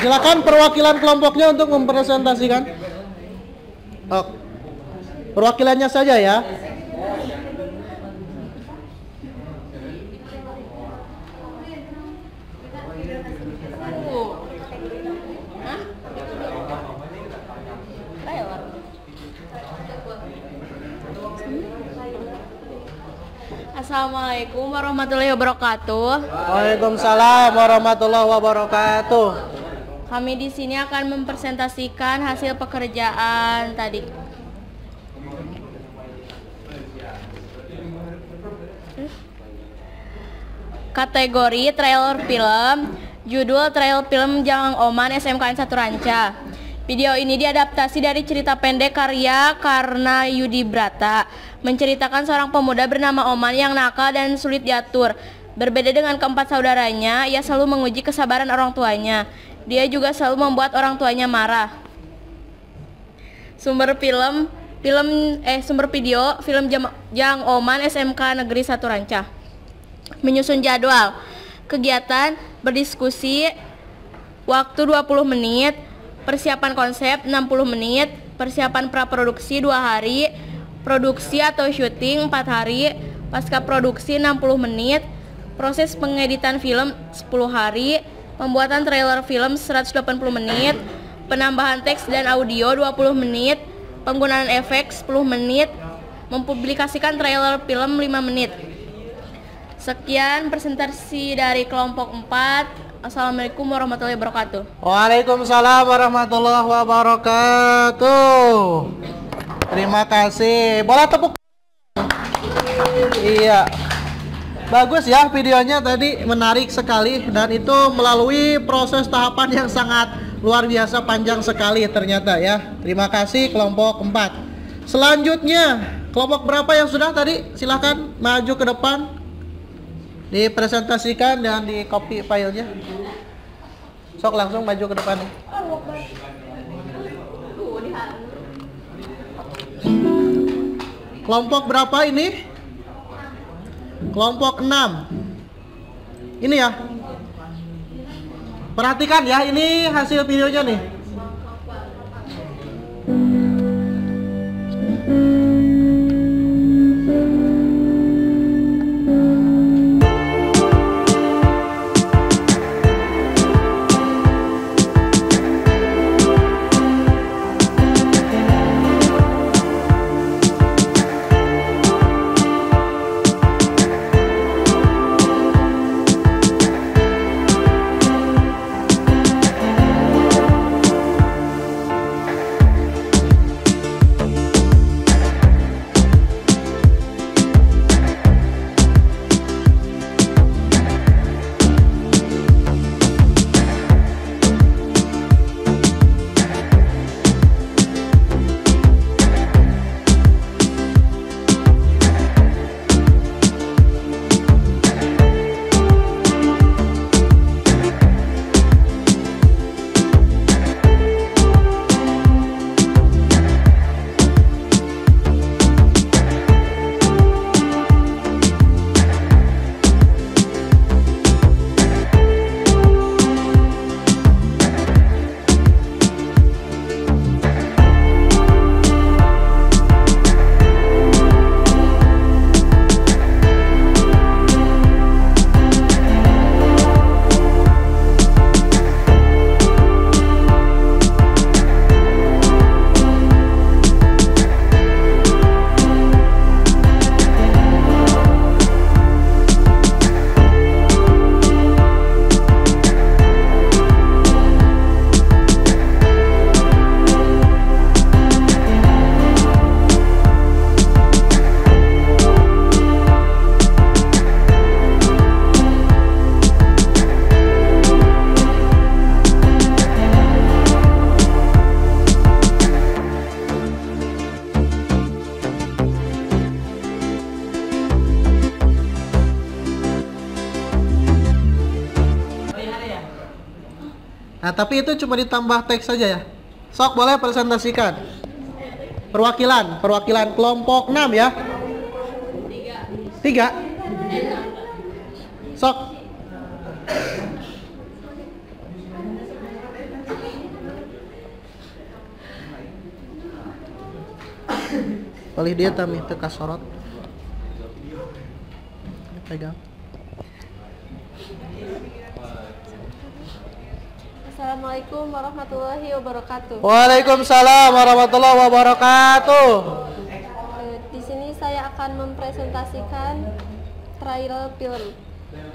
Silakan perwakilan kelompoknya untuk mempresentasikan. Oh, perwakilannya saja ya. Assalamualaikum warahmatullahi wabarakatuh. Waalaikumsalam warahmatullahi wabarakatuh. Kami di sini akan mempresentasikan hasil pekerjaan tadi. Kategori trailer film. Judul trailer film Jang Oman SMKN 1 Ranca. Video ini diadaptasi dari cerita pendek karya Karna Yudi Brata, menceritakan seorang pemuda bernama Oman yang nakal dan sulit diatur. Berbeda dengan keempat saudaranya, ia selalu menguji kesabaran orang tuanya. Dia juga selalu membuat orang tuanya marah. Sumber video film Jang Oman SMK Negeri 1 Ranca. Menyusun jadwal kegiatan: berdiskusi waktu 20 menit, persiapan konsep 60 menit, persiapan praproduksi 2 hari, produksi atau syuting 4 hari, pasca produksi 60 menit, proses pengeditan film 10 hari, pembuatan trailer film 180 menit, penambahan teks dan audio 20 menit, penggunaan efek 10 menit, mempublikasikan trailer film 5 menit. Sekian presentasi dari kelompok 4. Assalamualaikum warahmatullahi wabarakatuh. Waalaikumsalam warahmatullahi wabarakatuh. Terima kasih. Bola tepuk. Iya. Bagus ya videonya tadi, menarik sekali, dan itu melalui proses tahapan yang sangat luar biasa panjang sekali ternyata ya. Terima kasih kelompok 4. Selanjutnya, kelompok berapa yang sudah tadi? Silahkan maju ke depan. Dipresentasikan dan di copy filenya. Sok langsung maju ke depan nih. Kelompok berapa ini? Kelompok 6. Ini ya. Perhatikan ya, ini hasil videonya nih. Nah, tapi itu cuma ditambah teks saja ya. Sok boleh presentasikan. Perwakilan kelompok 6 ya. 3. Sok. Palih dia tami teka sorot. Pegang. Assalamualaikum warahmatullahi wabarakatuh. Waalaikumsalam warahmatullahi wabarakatuh. Di sini saya akan mempresentasikan trailer film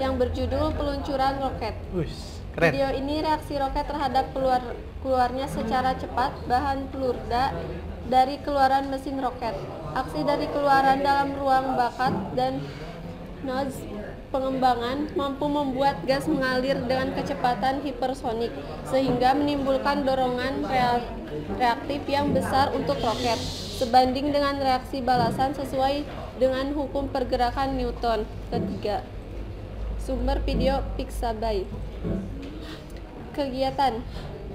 yang berjudul Peluncuran Roket. Keren. Video ini reaksi roket terhadap keluarnya secara cepat bahan pelurda dari keluaran mesin roket. Aksi dari keluaran dalam ruang bakat dan noise pengembangan mampu membuat gas mengalir dengan kecepatan hipersonik sehingga menimbulkan dorongan reaktif yang besar untuk roket sebanding dengan reaksi balasan sesuai dengan hukum pergerakan Newton. Ketiga, sumber video Pixabay. Kegiatan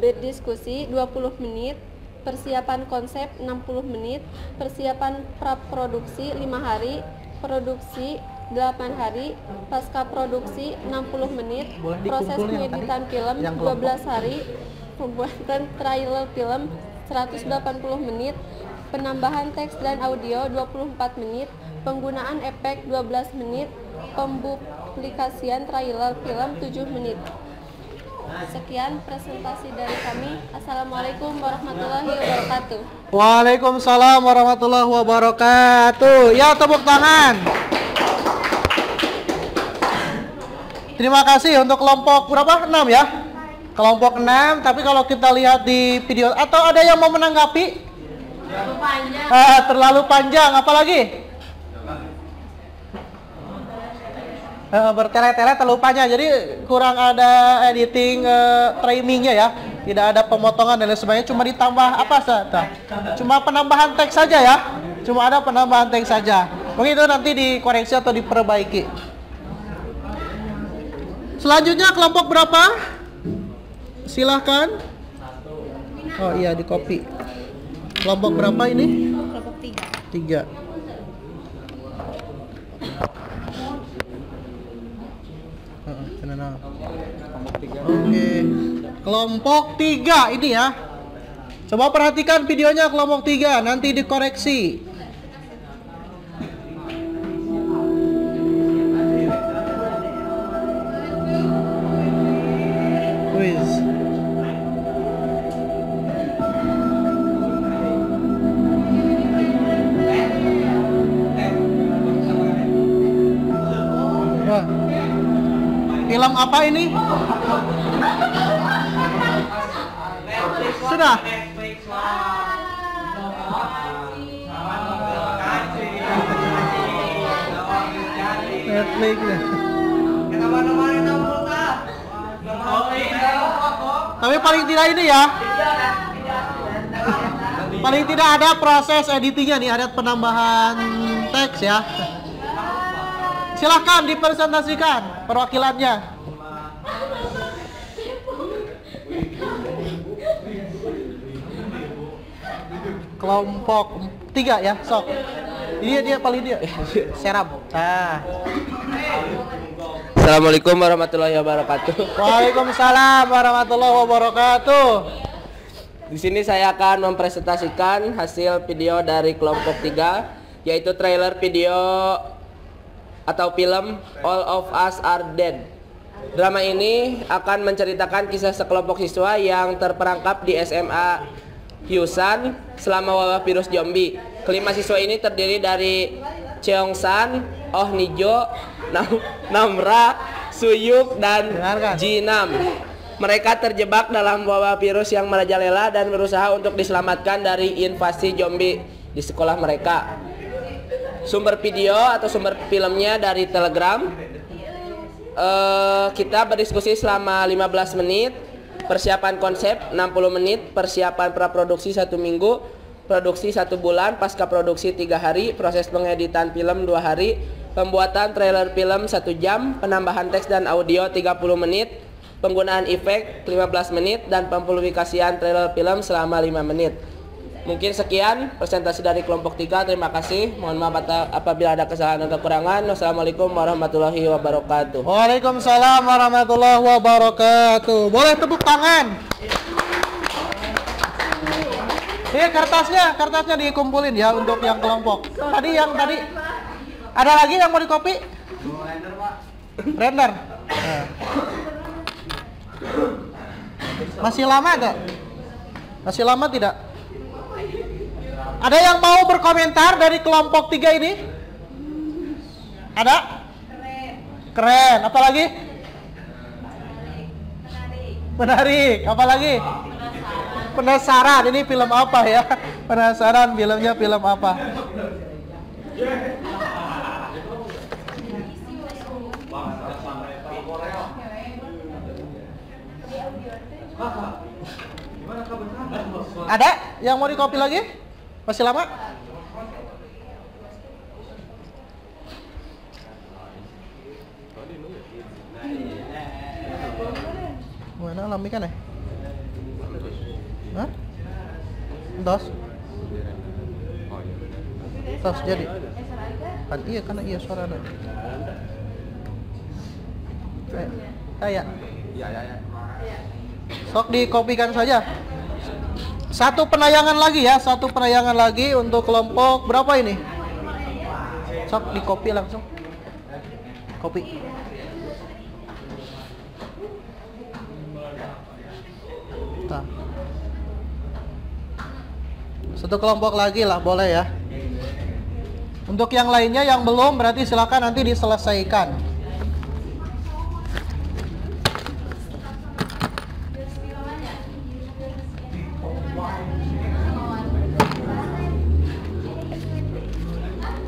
berdiskusi 20 menit, persiapan konsep 60 menit, persiapan praproduksi 5 hari, produksi 8 hari, pasca produksi 60 menit, proses pengeditan film 12 hari, pembuatan trailer film 180 menit, penambahan teks dan audio 24 menit, penggunaan efek 12 menit, pempublikasian trailer film 7 menit. Sekian presentasi dari kami. Assalamualaikum warahmatullahi wabarakatuh. Waalaikumsalam warahmatullahi wabarakatuh. Ya, tepuk tangan. Terima kasih untuk kelompok berapa? 6 ya? Kelompok 6, tapi kalau kita lihat di video, atau ada yang mau menanggapi? Terlalu panjang. Terlalu panjang, apalagi? Bertele-tele terlalu panjang, jadi kurang ada editing framingnya ya, tidak ada pemotongan dan lain sebagainya, cuma ditambah apa saja, cuma penambahan teks saja ya, cuma ada penambahan teks saja. Mungkin itu nanti dikoreksi atau diperbaiki. Selanjutnya kelompok berapa? Silahkan. Oh iya, di copy. Kelompok berapa ini? Kelompok 3. 3. Oke, kelompok 3 ini ya. Coba perhatikan videonya kelompok 3, nanti dikoreksi. Quiz. Wah. Film apa ini? Sudah? Netflix ya. Tapi paling tidak ini ya. Paling tidak ada proses editingnya nih, ada penambahan teks ya. Silahkan dipresentasikan perwakilannya. Kelompok 3 ya, sok. Dia paling dia. Serap. Assalamualaikum warahmatullahi wabarakatuh. Waalaikumsalam warahmatullahi wabarakatuh. Di sini saya akan mempresentasikan hasil video dari kelompok 3, yaitu trailer video atau film All of Us Are Dead. Drama ini akan menceritakan kisah sekelompok siswa yang terperangkap di SMA Hyusan selama wabah virus zombie. Kelima siswa ini terdiri dari Cheongsan, Oh Nijo, Namra, Suyuk, dan Jinam. Mereka terjebak dalam wabah virus yang merajalela dan berusaha untuk diselamatkan dari invasi zombie di sekolah mereka. Sumber video atau sumber filmnya dari Telegram. Kita berdiskusi selama 15 menit, persiapan konsep 60 menit, persiapan praproduksi 1 minggu, produksi 1 bulan, pasca produksi 3 hari, proses pengeditan film 2 hari, pembuatan trailer film 1 jam, penambahan teks dan audio 30 menit, penggunaan efek 15 menit, dan pempublikasian trailer film selama 5 menit. Mungkin sekian presentasi dari kelompok 3. Terima kasih. Mohon maaf apabila ada kesalahan atau kekurangan. Wassalamualaikum warahmatullahi wabarakatuh. Waalaikumsalam warahmatullahi wabarakatuh. Boleh tepuk tangan. Ini kertasnya dikumpulin ya untuk yang kelompok. Tadi ada lagi yang mau di copy? Render. Masih lama gak? Masih lama tidak? Ada yang mau berkomentar dari kelompok 3 ini? Ada? Keren. Apa lagi? Menarik. Apa lagi? Penasaran. Ini film apa ya? Penasaran filmnya film apa? Yang mau di copy lagi? Masih lama? Mana lami kan ya? Hah? Entos? Entos jadi? Kan iya, karena iya suara ada. Kayak. Iya. Sok dikopikan saja. Satu penayangan lagi ya, satu penayangan lagi untuk kelompok berapa ini? Sok dikopi langsung. Kopi. Nah. Satu kelompok lagi lah, boleh ya. Untuk yang lainnya yang belum berarti silakan nanti diselesaikan.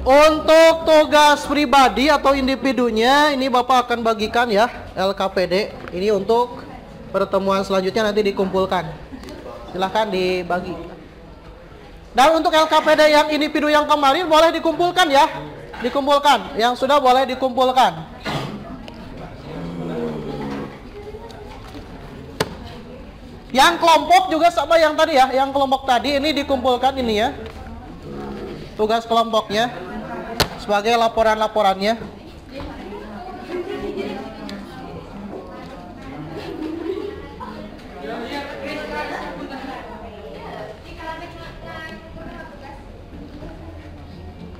Untuk tugas pribadi atau individunya ini Bapak akan bagikan ya, LKPD. Ini untuk pertemuan selanjutnya nanti dikumpulkan. Silahkan dibagi. Dan untuk LKPD yang individu yang kemarin boleh dikumpulkan ya. Dikumpulkan, yang sudah boleh dikumpulkan. Yang kelompok juga sama yang tadi ya, yang kelompok tadi ini dikumpulkan ini ya. Tugas kelompoknya sebagai laporan-laporannya.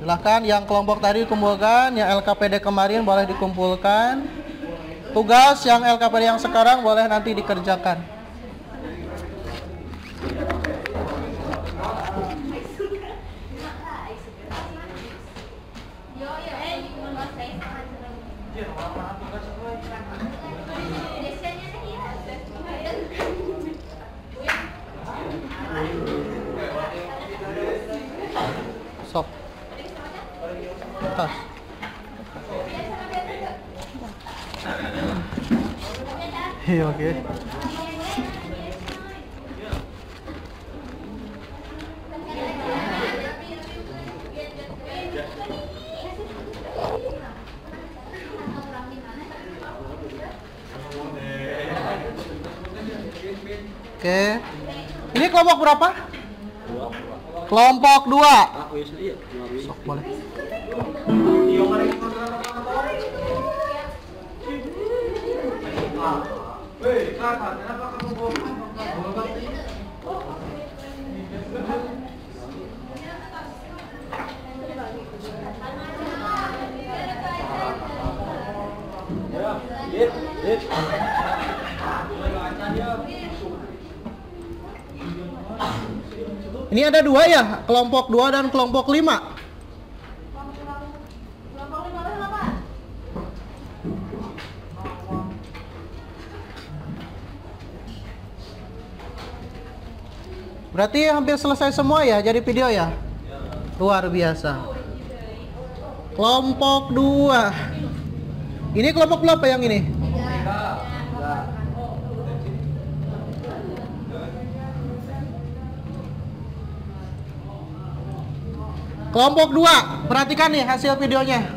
Silahkan yang kelompok tadi dikumpulkan, yang LKPD kemarin boleh dikumpulkan. Tugas yang LKPD yang sekarang boleh nanti dikerjakan. Sok. Tas. Iya, oke. Oke. Ini kelompok berapa? Kelompok 2. Sok, boleh. Ini ada 2 ya, kelompok 2 dan kelompok 5. Berarti hampir selesai semua ya jadi video ya? Luar biasa. Kelompok 2. Ini kelompok berapa yang ini? Kelompok 2, perhatikan nih hasil videonya.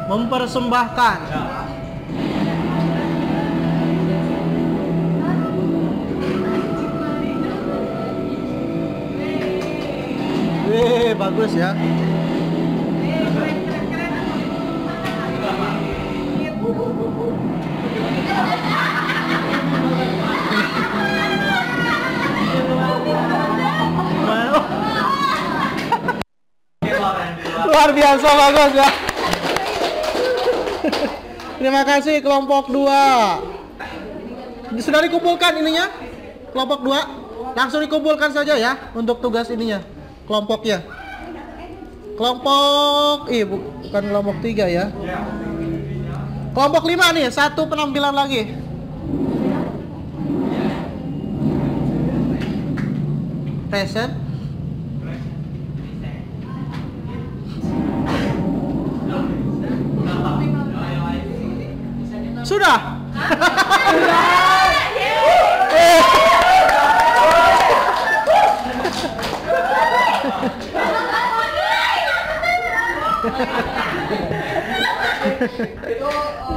Mempersembahkan. Bagus ya. Luar biasa bagus ya. Terima kasih kelompok 2. Sudah dikumpulkan ininya? Kelompok 2. Langsung dikumpulkan saja ya untuk tugas ininya. Kelompoknya. Kelompok bukan kelompok 3 ya. Kelompok 5 nih, satu penampilan lagi. Present. Sudah.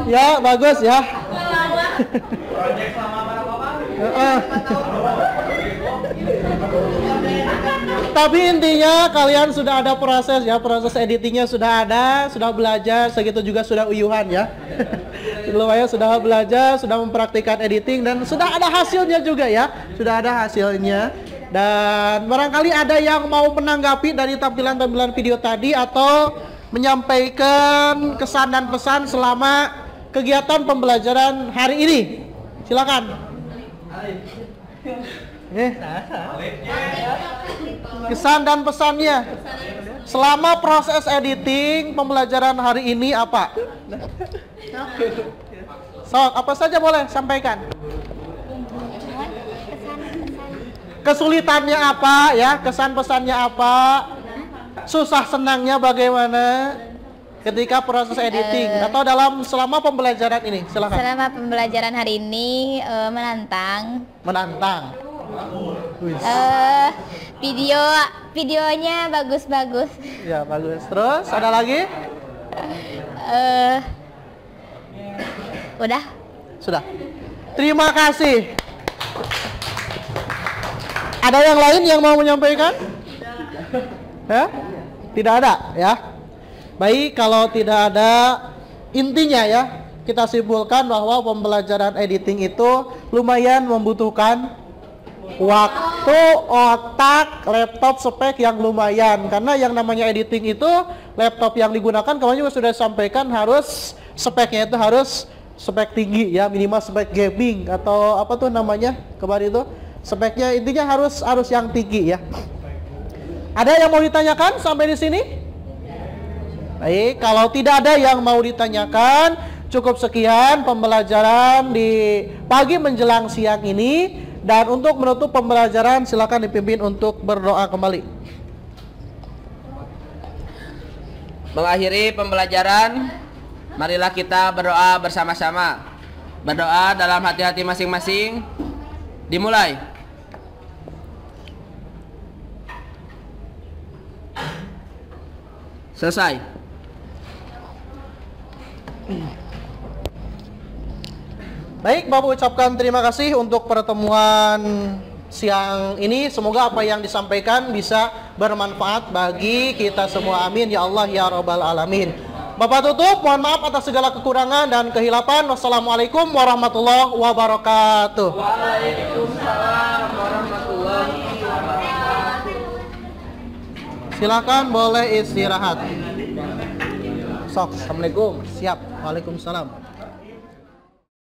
Ya, bagus ya. Proyek sama Bapak. Tapi intinya kalian sudah ada proses ya, proses editingnya sudah ada, sudah belajar, segitu juga sudah uyuhan ya. Lumayan sudah belajar, sudah mempraktikkan editing dan sudah ada hasilnya juga ya, sudah ada hasilnya. Dan barangkali ada yang mau menanggapi dari tampilan-tampilan video tadi atau menyampaikan kesan dan pesan selama kegiatan pembelajaran hari ini. Silakan. Kesan dan pesannya selama proses editing pembelajaran hari ini apa? So, apa saja boleh sampaikan. Kesulitannya apa ya? Kesan pesannya apa? Susah senangnya bagaimana ketika proses editing atau selama pembelajaran ini? Silakan. Selama pembelajaran hari ini menantang. Videonya bagus-bagus. Ya, bagus. Terus ada lagi? Udah. Sudah. Terima kasih. Ada yang lain yang mau menyampaikan? Ya? Tidak ada ya. Baik, kalau tidak ada, intinya ya, kita simpulkan bahwa pembelajaran editing itu lumayan membutuhkan waktu, otak, laptop spek yang lumayan. Karena yang namanya editing itu laptop yang digunakan kemarin juga sudah sampaikan harus speknya itu harus spek tinggi ya, minimal spek gaming atau apa tuh namanya kemarin itu speknya intinya harus yang tinggi ya. Ada yang mau ditanyakan sampai di sini? Baik, kalau tidak ada yang mau ditanyakan, cukup sekian pembelajaran di pagi menjelang siang ini. Dan untuk menutup pembelajaran silakan dipimpin untuk berdoa kembali. Mengakhiri pembelajaran, marilah kita berdoa bersama-sama. Berdoa dalam hati-hati masing-masing. Dimulai. Selesai. Baik, Bapak ucapkan terima kasih untuk pertemuan siang ini. Semoga apa yang disampaikan bisa bermanfaat bagi kita semua. Amin ya Allah ya Rabbal Alamin. Bapak tutup, mohon maaf atas segala kekurangan dan kehilapan. Wassalamualaikum warahmatullahi wabarakatuh. Waalaikumsalam warahmatullahi wabarakatuh. Silakan boleh istirahat. Sok, Assalamualaikum. Siap. Waalaikumsalam.